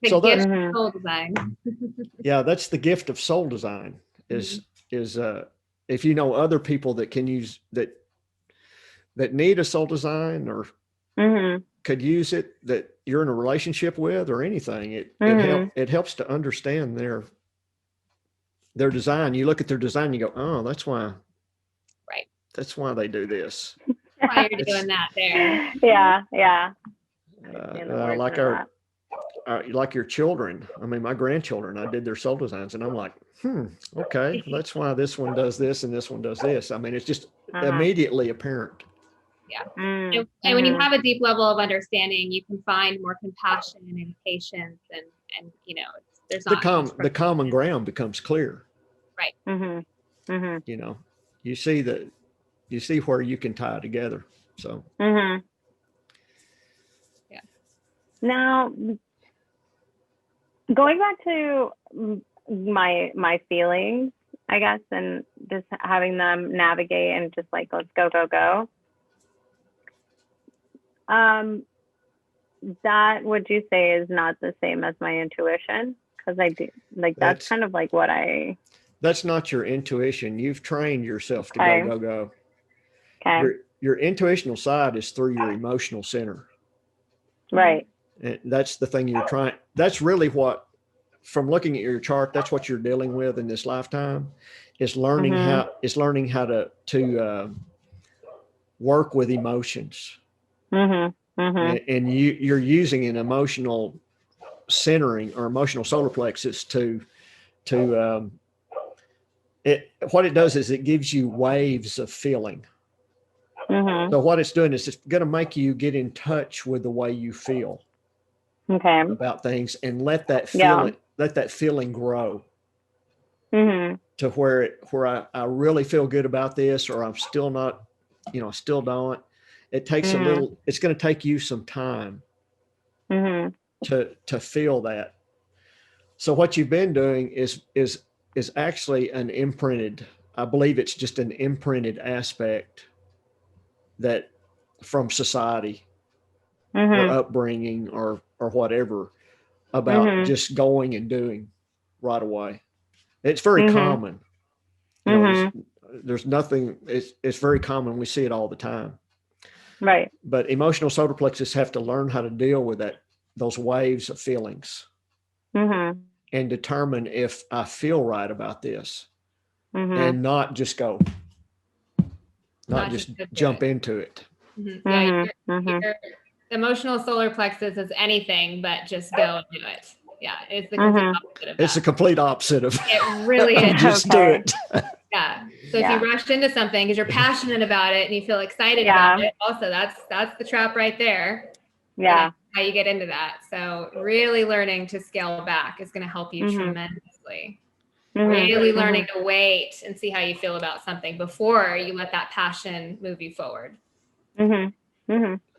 So that's soul design. Yeah, that's the gift of soul design is if you know other people that can use that need a soul design or could use it, that you're in a relationship with or anything, it helps to understand their design. You look at their design, you go, oh, that's why they do this. Why you're doing that there. Yeah. Like your children. I mean, my grandchildren, I did their soul designs and I'm like, okay, that's why this one does this and this one does this. I mean, it's just immediately apparent. Yeah. And when you have a deep level of understanding, you can find more compassion and patience and you know, there's not the common ground becomes clear. Right. You know, you see where you can tie together. So yeah. Now going back to my feelings, I guess, and just having them navigate and just like, let's go. That would you say is not the same as my intuition? Because I do that's kind of like what that's not your intuition. You've trained yourself to go. Okay. Your intuitional side is through your emotional center. Right. And that's the thing you're trying. That's really what, from looking at your chart, that's what you're dealing with in this lifetime, is learning how to work with emotions. And you're using an emotional centering or emotional solar plexus what it does is it gives you waves of feeling. So what it's doing is it's going to make you get in touch with the way you feel about things and let that feeling grow. to where I really feel good about this, or I'm still not, still don't. It takes a little, it's going to take you some time to feel that. So what you've been doing is actually an imprinted, I believe it's just an imprinted aspect that from society or upbringing or whatever, about just going and doing right away. It's very common. There's nothing, it's very common. We see it all the time. Right. But emotional solar plexus have to learn how to deal with those waves of feelings and determine if I feel right about this and not just go, not just jump into it. Yeah, your emotional solar plexus is anything but just go and do it. Yeah, it's the complete opposite of that. It's the complete opposite of it. Really is. Just do it. Yeah. So if you rush into something because you're passionate about it and you feel excited about it, also that's the trap right there. Yeah. How you get into that. So really learning to scale back is going to help you tremendously. Really learning to wait and see how you feel about something before you let that passion move you forward. Yeah,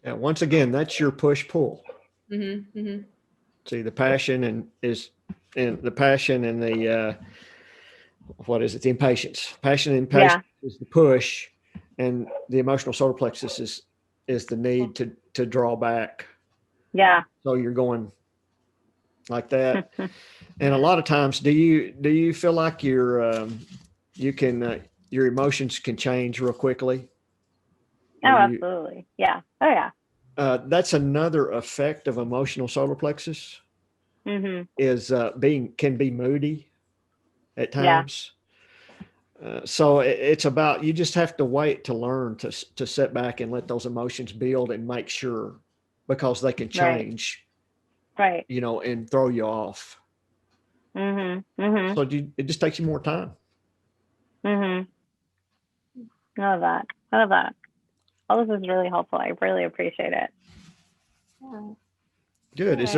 once again, that's your push-pull. See, the passion and the passion and the what is it? The impatience. Passion and impatience is the push, and the emotional solar plexus is the need to draw back. Yeah. So you're going like that, and a lot of times, do you feel like your emotions can change real quickly? Oh, absolutely. Yeah. Oh, yeah. That's another effect of emotional solar plexus. Is can be moody at times. So it's about, you just have to wait to learn to sit back and let those emotions build and make sure, because they can change, right? And throw you off. So it just takes you more time. I love that. I love that. All this is really helpful. I really appreciate it. Yeah. Good. Is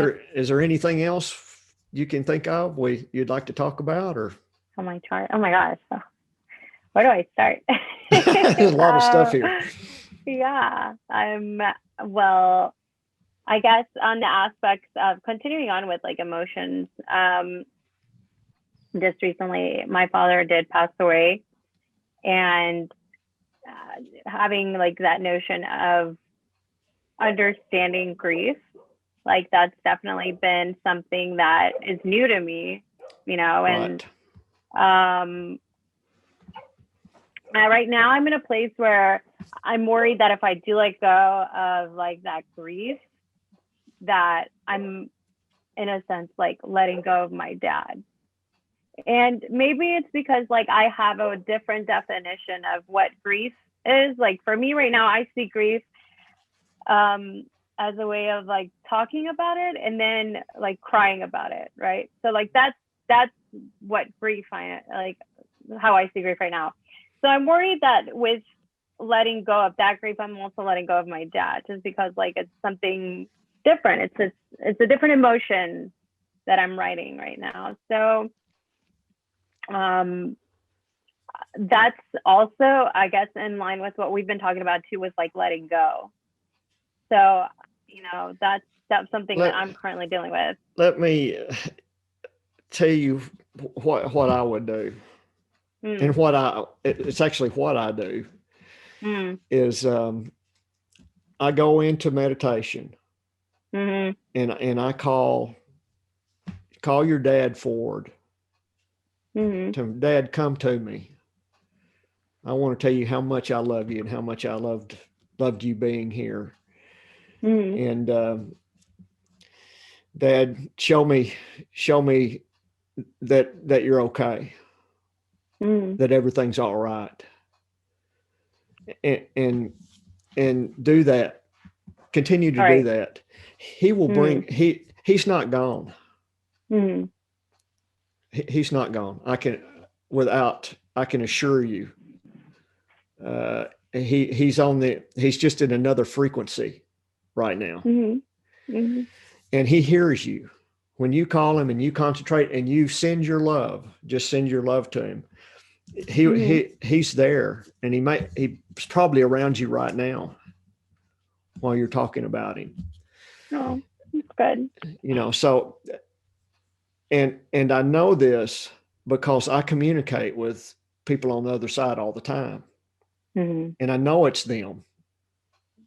there anything else you can think of you'd like to talk about, or? On my chart. Oh my gosh. Where do I start? There's a lot of stuff here. Yeah. Well, I guess on the aspects of continuing on with like emotions, just recently my father did pass away, and having like that notion of understanding grief, like that's definitely been something that is new to me, and right now I'm in a place where I'm worried that if I do let go of like that grief, that I'm in a sense like letting go of my dad. And maybe it's because like I have a different definition of what grief is. Like for me right now, I see grief as a way of like talking about it and then like crying about it, right? So like that's what grief how I see grief right now. So I'm worried that with letting go of that grief, I'm also letting go of my dad, just because like it's something different. It's a different emotion that I'm writing right now. So that's also, I guess, in line with what we've been talking about too, with like letting go. So, that's something that I'm currently dealing with. Let me tell you what I would do. And it's actually what I do is I go into meditation and I call your dad forward. Dad, come to me. I want to tell you how much I love you and how much I loved you being here. And Dad, show me that you're okay, that everything's all right, and do that. Continue to do that. He will bring. He's not gone. He's not gone. I can assure you. He's just in another frequency right now. And he hears you when you call him and you concentrate and you send your love, just send your love to him. He's there, and he's probably around you right now while you're talking about him. Oh, that's good. You know, so and I know this because I communicate with people on the other side all the time. Mm-hmm. And I know it's them.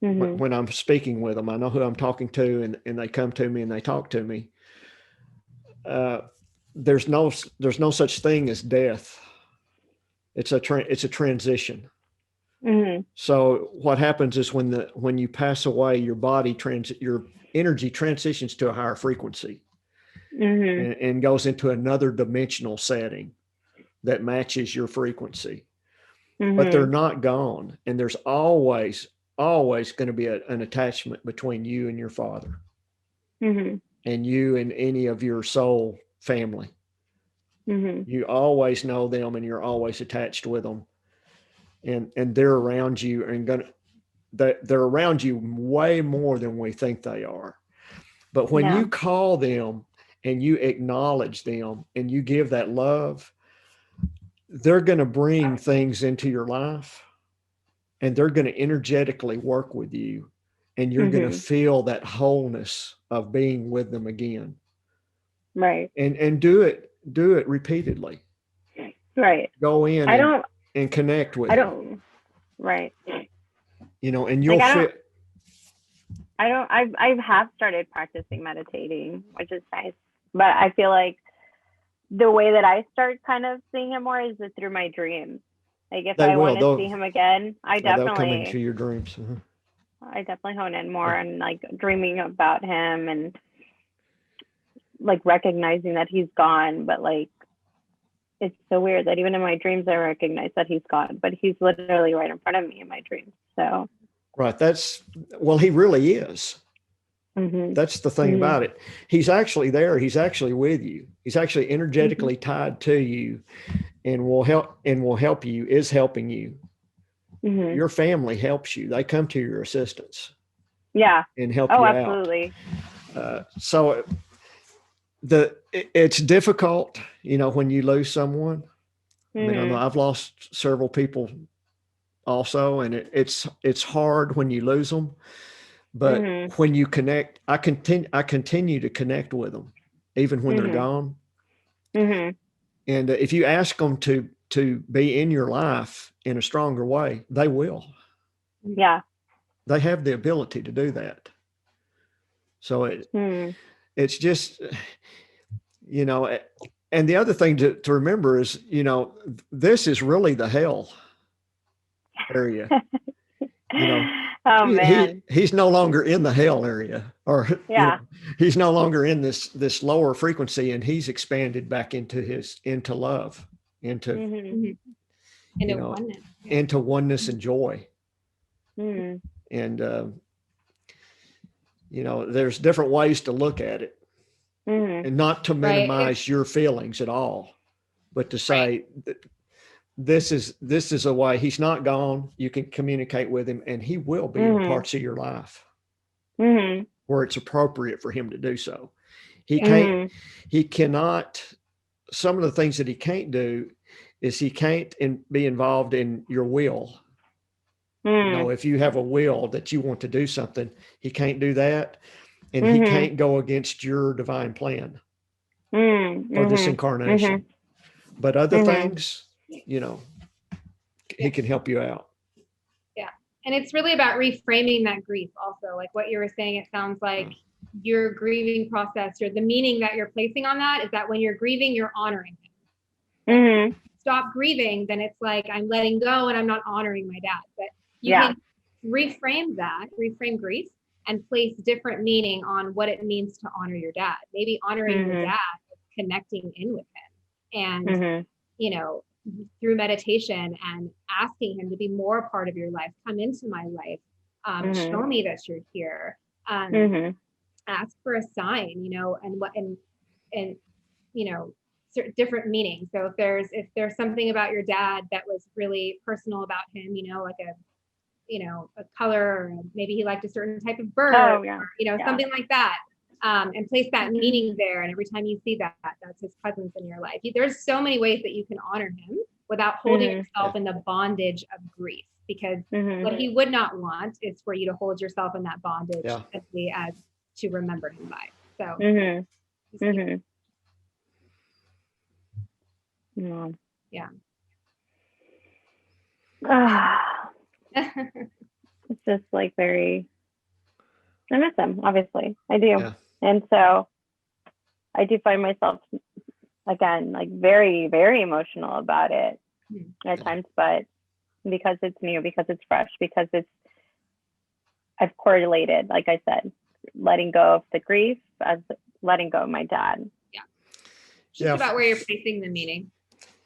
Mm-hmm. When I'm speaking with them, I know who I'm talking to, and they come to me and they talk to me. There's no such thing as death. It's a transition. Mm-hmm. So what happens is when you pass away, your your energy transitions to a higher frequency, and goes into another dimensional setting that matches your frequency. But they're not gone, and there's always going to be an attachment between you and your father, and you and any of your soul family. You always know them, and you're always attached with them, and they're around you, and they're around you way more than we think they are. But when you call them and you acknowledge them and you give that love, they're going to bring things into your life, and they're going to energetically work with you, and you're going to feel that wholeness of being with them again. Right. And do it repeatedly. Right. Go in and connect with them. Right. You know, and you'll fit. I have started practicing meditating, which is nice. But I feel like the way that I start kind of seeing him more is through my dreams. Like if I want to see him again, they'll come into your dreams. I definitely hone in more on like dreaming about him and like recognizing that he's gone. But like, it's so weird that even in my dreams, I recognize that he's gone, but he's literally right in front of me in my dreams. So. Right. He really is. That's the thing about it. He's actually there. He's actually with you. He's actually energetically tied to you, and will help you, is helping you. Your family helps you. They come to your assistance. Yeah. And help you absolutely. out. So it's difficult, you know, when you lose someone. I mean, I've lost several people also, and it's hard when you lose them. But when you connect, I continue to connect with them, even when they're gone. And if you ask them to be in your life in a stronger way, they will. Yeah. They have the ability to do that. So it's just, you know, and the other thing to remember is, you know, this is really the hell area. You know, he's no longer in the hell area, or you know, he's no longer in this lower frequency, and he's expanded back into love, into oneness, into oneness and joy. And you know, there's different ways to look at it, and not to minimize your feelings at all, but to say that this is a way. He's not gone. You can communicate with him, and he will be in parts of your life where it's appropriate for him to do so. He cannot, some of the things that he can't do is he can't be involved in your will. You know, if you have a will that you want to do something, he can't do that. And he can't go against your divine plan for this incarnation. But other things, you know, he can help you out. Yeah. And it's really about reframing that grief also. Like what you were saying, it sounds like your grieving process, or the meaning that you're placing on that is that when you're grieving, you're honoring him. Stop grieving, then it's like I'm letting go and I'm not honoring my dad. But you can reframe grief and place different meaning on what it means to honor your dad. Maybe honoring your dad is connecting in with him, and you know, through meditation and asking him to be more a part of your life, come into my life, show me that you're here, ask for a sign, you know, and you know, different meanings. So if there's something about your dad that was really personal about him, you know, like a color, or maybe he liked a certain type of bird, or, you know, something like that. and place that meaning there. And every time you see that, that's his presence in your life. There's so many ways that you can honor him without holding yourself in the bondage of grief, because what he would not want is for you to hold yourself in that bondage simply as to remember him by. So yeah. It's just like very, I miss him, obviously. I do. Yeah. And so I do find myself, again, like very, very emotional about it at times, but because it's new, because it's fresh, because I've correlated, like I said, letting go of the grief as letting go of my dad. Yeah. Just about where you're placing the meaning.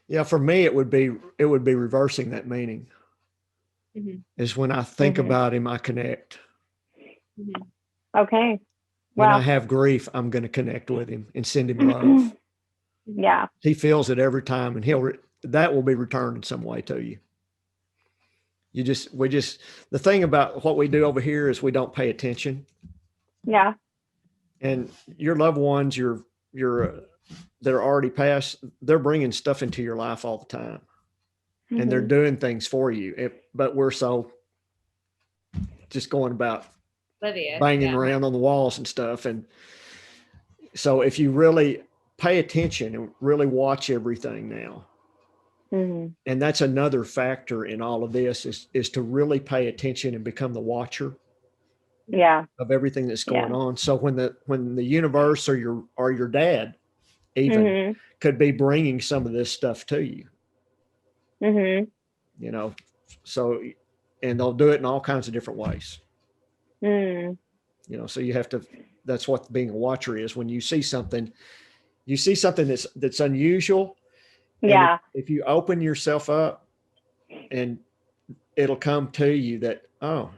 Yeah, for me, it would be reversing that meaning. Is when I think about him, I connect. Okay. When I have grief, I'm going to connect with him and send him love. Yeah. He feels it every time, and that will be returned in some way to you. The thing about what we do over here is we don't pay attention. Yeah. And your loved ones, that are already passed, they're bringing stuff into your life all the time, and they're doing things for you. But we're so just going about banging around on the walls and stuff. And so if you really pay attention and really watch everything now, and that's another factor in all of this is to really pay attention and become the watcher of everything that's going on. So when the universe or your dad even could be bringing some of this stuff to you, you know, so, and they'll do it in all kinds of different ways. You know, so you have to, that's what being a watcher is. When you see something that's unusual. Yeah. If you open yourself up, and it'll come to you that, oh,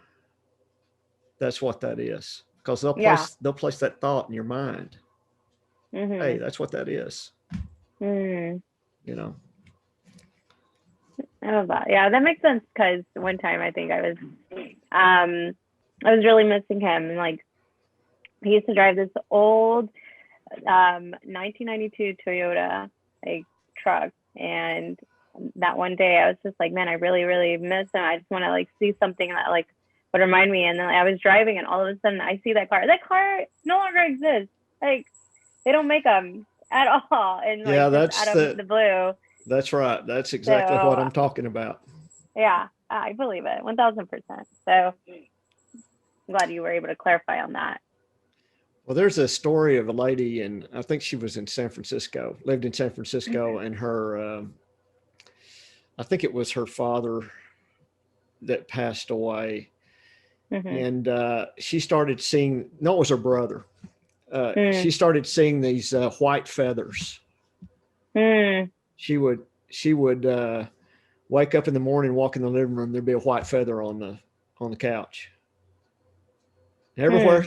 that's what that is. Because they'll place that thought in your mind. Hey, that's what that is. You know. I love that. Yeah, that makes sense, because one time I think I was really missing him, and like he used to drive this old 1992 Toyota like truck, and that one day I was just like, man, I really, really miss him. I just want to like see something that like would remind me. And then I was driving, and all of a sudden I see that car. That car no longer exists. Like they don't make them at all. And like that's out of the blue. That's right. That's exactly what I'm talking about. Yeah, I believe it 1000%. So I'm glad you were able to clarify on that. Well, there's a story of a lady, and I think she was in San Francisco, lived in San Francisco, and her, I think it was her father that passed away. And she started seeing, no, it was her brother. She started seeing these white feathers. She would wake up in the morning, walk in the living room, there'd be a white feather on the couch. Everywhere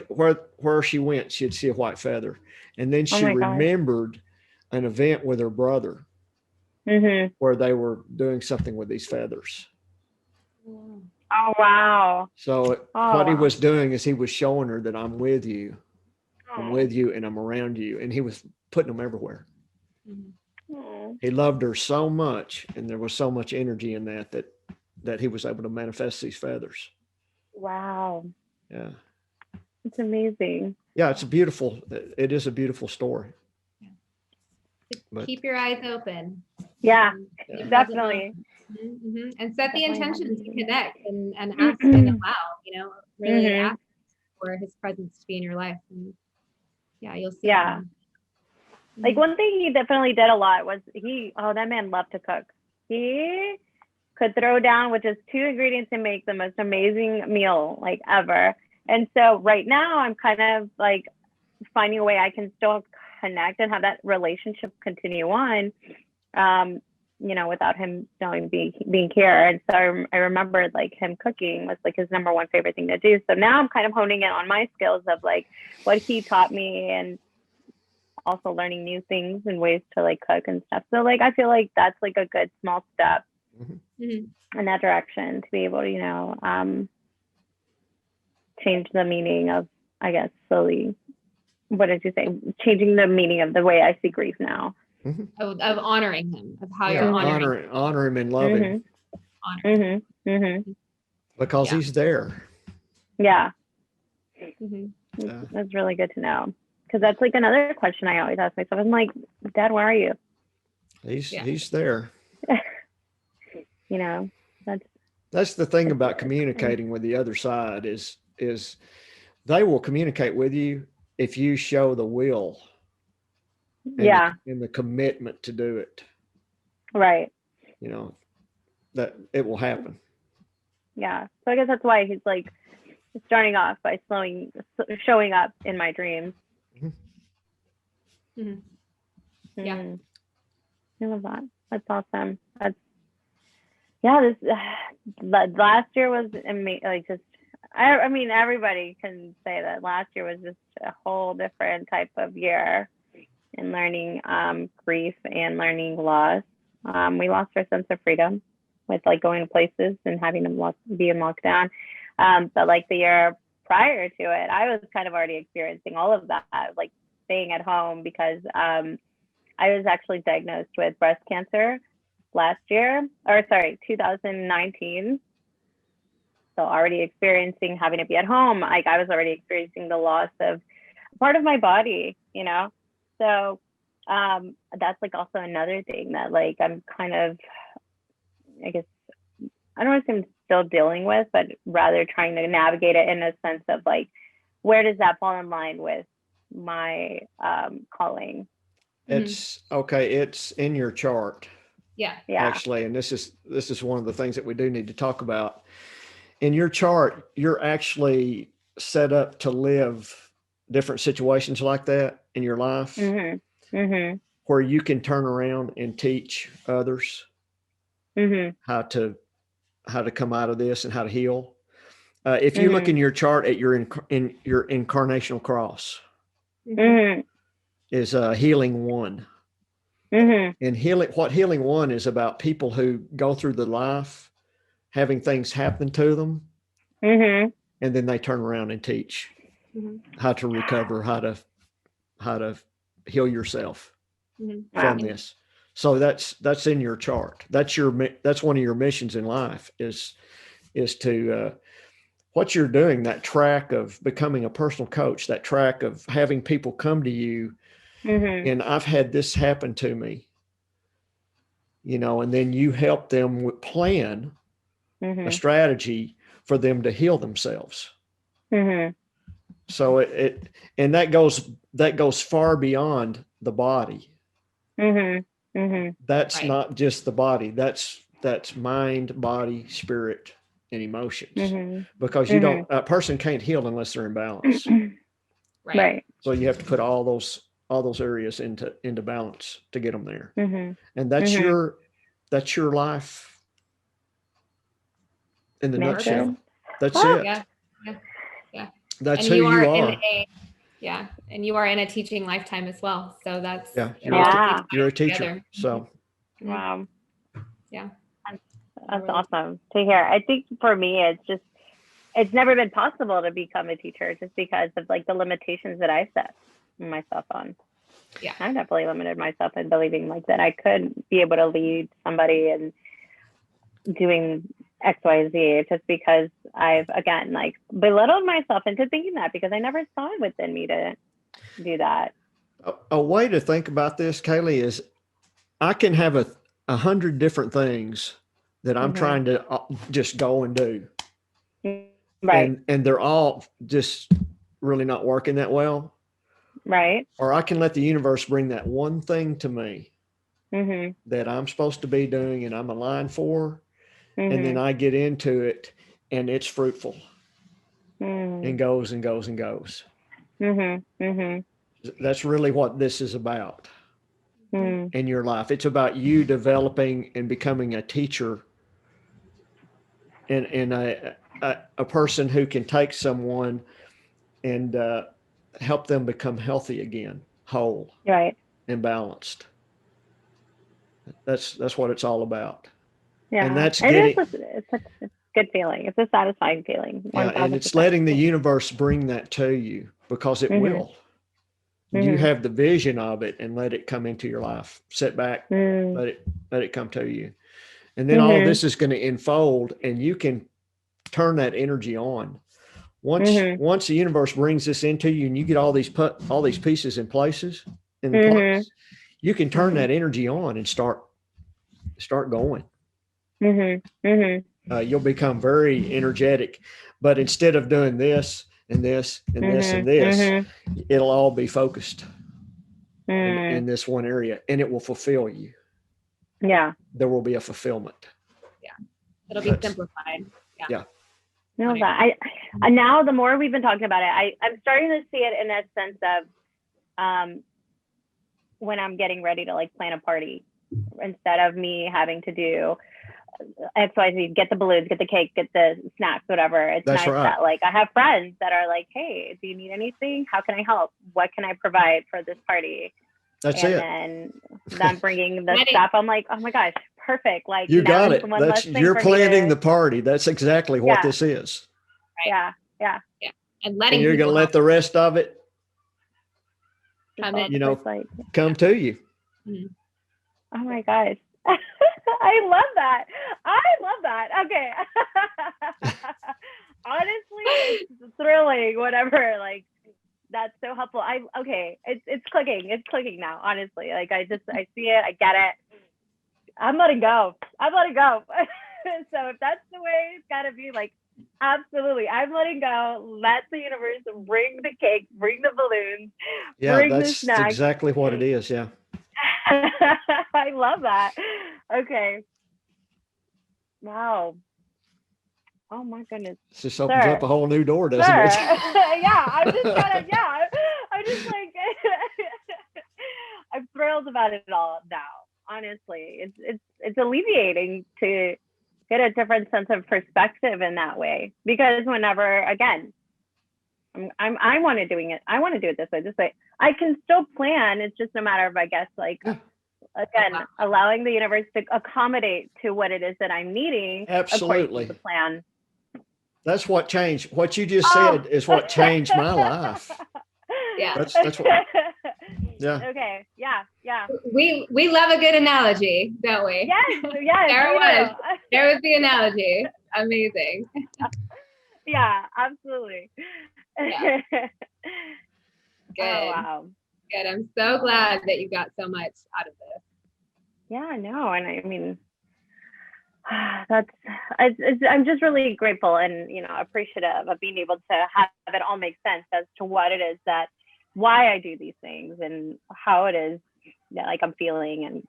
where she went, she'd see a white feather. And then she remembered an event with her brother where they were doing something with these feathers. Oh, wow. So what he was doing is he was showing her that I'm with you. I'm with you and I'm around you. And he was putting them everywhere. He loved her so much, and there was so much energy in that he was able to manifest these feathers. Wow. Yeah. It's amazing. Yeah, it is a beautiful story. But keep your eyes open. Yeah. Definitely. And set the intention to connect and ask and allow, really ask for his presence to be in your life. And you'll see. Yeah. Like one thing he definitely did a lot was that man loved to cook. He could throw down with just 2 ingredients and make the most amazing meal like ever. And so right now I'm kind of like finding a way I can still connect and have that relationship continue on, without him being here. And so I remembered like him cooking was like his number one favorite thing to do. So now I'm kind of honing in on my skills of like what he taught me, and also learning new things and ways to like cook and stuff. So like I feel like that's like a good small step in that direction to be able to change the meaning of, I guess, slowly what did you say? Changing the meaning of the way I see grief now. Of honoring him, of how you're honor him and love him. Because he's there. Yeah. That's really good to know. Because that's like another question I always ask myself. I'm like, Dad, where are you? He's there. You know, that's the thing about communicating with the other side is they will communicate with you if you show the will and the commitment to do it. Right. You know, that it will happen. Yeah. So I guess that's why he's like starting off by showing up in my dreams. Yeah. I love that. That's awesome. This last year was amazing. Like I mean, everybody can say that last year was just a whole different type of year in learning grief and learning loss. We lost our sense of freedom with like going to places and having to be in lockdown. But like the year prior to it, I was kind of already experiencing all of that, like staying at home because I was actually diagnosed with breast cancer 2019. So already experiencing having to be at home, like I was already experiencing the loss of part of my body, you know? So that's like also another thing that like I'm kind of, I guess, I don't want to say I'm still dealing with, but rather trying to navigate it in a sense of like, where does that fall in line with my calling? It's okay. It's in your chart. Yeah. Actually, and this is one of the things that we do need to talk about. In your chart, you're actually set up to live different situations like that in your life, where you can turn around and teach others how to come out of this and how to heal. If you look in your chart at your incarnational cross, is healing 1. And healing 1 is about people who go through the life having things happen to them, and then they turn around and teach how to recover, how to heal yourself from this. So that's in your chart. That's one of your missions in life is to what you're doing, that track of becoming a personal coach, that track of having people come to you. And I've had this happen to me, you know, and then you help them plan a strategy for them to heal themselves. So and that goes far beyond the body. That's not just the body. That's mind, body, spirit, and emotions. Because a person can't heal unless they're in balance. Right. So you have to put all those areas into balance to get them there. And that's your life in the nutshell. That's it. Yeah. That's who you are. And you are in a teaching lifetime as well. So that's you're a teacher. So wow. Yeah. That's awesome to hear. I think for me it's never been possible to become a teacher just because of like the limitations that I set myself on. Yeah. I definitely limited myself in believing like that I could be able to lead somebody and doing X, Y, Z just because I've again like belittled myself into thinking that because I never saw it within me to do that. A way to think about this, Kaylee, is I can have 100 different things that I'm trying to just go and do. Right. And they're all just really not working that well. Right. Or I can let the universe bring that one thing to me that I'm supposed to be doing and I'm aligned for. And then I get into it and it's fruitful and goes and goes and goes. That's really what this is about in your life. It's about you developing and becoming a teacher and a person who can take someone and help them become healthy again, whole, and balanced. That's what it's all about. Yeah, and that's it's a good feeling. It's a satisfying feeling. Yeah, and it's letting the universe bring that to you because it will. You have the vision of it and let it come into your life. Sit back, let it come to you. And then all of this is going to unfold, and you can turn that energy on. Once the universe brings this into you and you get all these pieces in place, you can turn that energy on and start going. You'll become very energetic, but instead of doing this and this and this and this, it'll all be focused in this one area, and it will fulfill you. Yeah. There will be a fulfillment. Yeah. It'll be simplified. Yeah. No, that now the more we've been talking about it, I'm starting to see it in that sense of when I'm getting ready to like plan a party, instead of me having to do XYZ, get the balloons, get the cake, get the snacks, whatever. It's That's nice right. that like I have friends that are like, hey, do you need anything? How can I help? What can I provide for this party? That's and it. then them bringing the stuff. I'm like, oh my gosh, perfect. Like you got it. You're planning the party. That's exactly what this is. Right. Yeah. And letting you're going to let the rest of it come in. Come to you. Oh my gosh. I love that. Okay. Honestly, it's thrilling, whatever. Like, that's so helpful. It's clicking. It's clicking now, honestly. Like, I see it. I get it. I'm letting go. So if that's the way it's got to be, like, absolutely. I'm letting go. Let the universe bring the cake, bring the balloons. Yeah, bring that's the snacks. exactly what it is. Yeah. I love that. Okay. Wow. Oh my goodness. This opens up a whole new door, doesn't it? Yeah, I'm just like I'm thrilled about it all now. Honestly, it's alleviating to get a different sense of perspective in that way, because whenever, again, I want to do it this way. I can still plan. It's just a matter of, I guess, like, again, allowing the universe to accommodate to what it is that I'm needing. Absolutely. The plan. That's what changed. What you just said is what changed my life. Yeah. That's what. Yeah. Okay. Yeah. We love a good analogy, don't we? Yes. There was the analogy. Amazing. Yeah, absolutely. Yeah. Good. Oh, wow. Good. I'm so glad that you got so much out of this. Yeah, no, and I mean, I'm just really grateful and, appreciative of being able to have it all make sense as to what it is why I do these things and how it is that, like, I'm feeling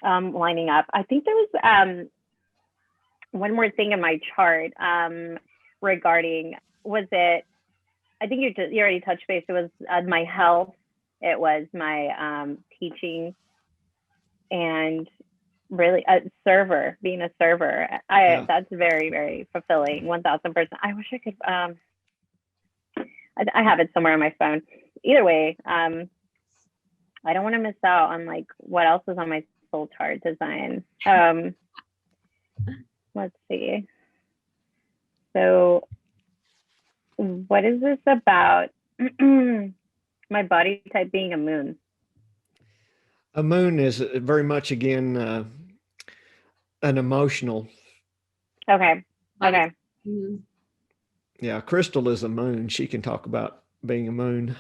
and lining up. I think there was one more thing in my chart regarding, I think you already touched base. It was my health. It was my teaching, and really being a server. That's very, very fulfilling. 1000%. I wish I could, I have it somewhere on my phone. Either way, I don't want to miss out on, like, what else is on my soul chart design. Let's see. So what is this about? My body type being a moon. A moon is very much, again, an emotional. Okay. Mm-hmm. Yeah, Krystal is a moon. She can talk about being a moon.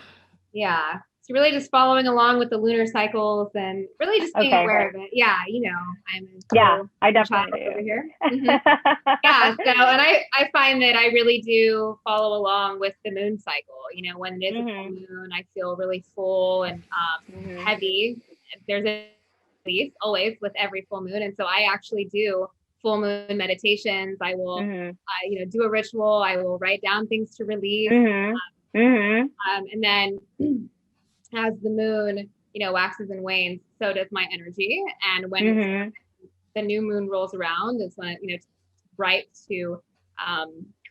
Yeah. It's really just following along with the lunar cycles and really just being aware of it. Yeah, I definitely do. Over here. Mm-hmm. Yeah. So, and I find that I really do follow along with the moon cycle. When it is a full moon, I feel really full and heavy. There's a release always with every full moon, and so I actually do full moon meditations. I will, do a ritual. I will write down things to release, and then as the moon, waxes and wanes, so does my energy. And when the new moon rolls around, is when it's right to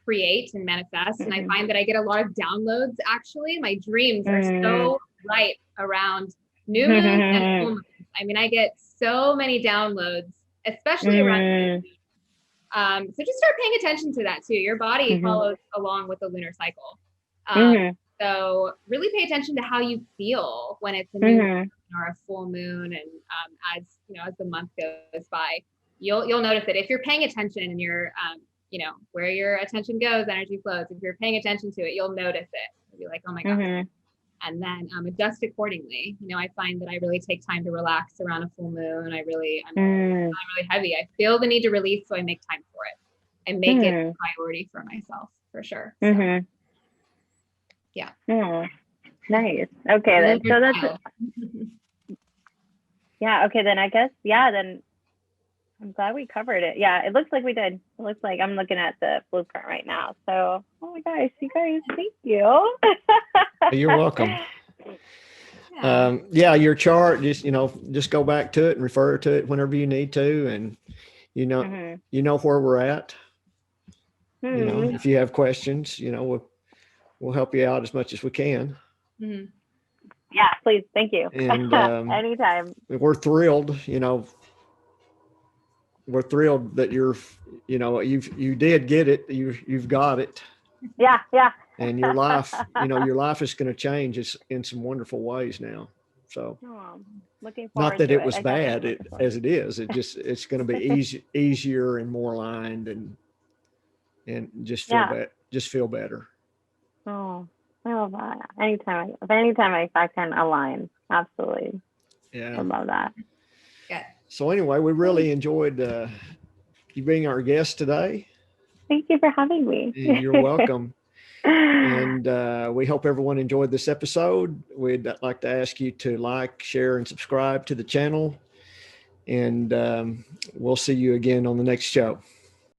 create and manifest. And I find that I get a lot of downloads. Actually, my dreams are so right around new moon and full moon. I mean, I get so many downloads, especially around new moon. So just start paying attention to that too. Your body follows along with the lunar cycle. So really pay attention to how you feel when it's a new moon or a full moon. And as you know, as the month goes by, you'll notice it. If you're paying attention and you're, you know, where your attention goes, energy flows. If you're paying attention to it, you'll notice it. You'll be like, oh my gosh. And then adjust accordingly. You know, I find that I really take time to relax around a full moon. I'm really heavy. I feel the need to release, so I make time for it and make it a priority for myself, for sure. So, yeah. Nice. Okay, then. So that's yeah. Okay, then I guess then I'm glad we covered it. Yeah, it looks like we did. It looks like I'm looking at the blueprint right now. So, oh my gosh, you guys, thank you. You're welcome. Your chart, just go back to it and refer to it whenever you need to. And, you know where we're at. You know, if you have questions, we'll help you out as much as we can. Yeah, please. Thank you. And anytime. We're thrilled, we're thrilled that you did get it. You've got it. Yeah. And your life is going to change in some wonderful ways now. So looking forward not that to it was bad as it is. It's going to be easier and more aligned and just feel better. Oh, I love that. Anytime I can align, absolutely. Yeah, I love that. Yeah. So anyway, we really enjoyed you being our guest today. Thank you for having me. You're welcome. And we hope everyone enjoyed this episode. We'd like to ask you to like, share, and subscribe to the channel. And we'll see you again on the next show.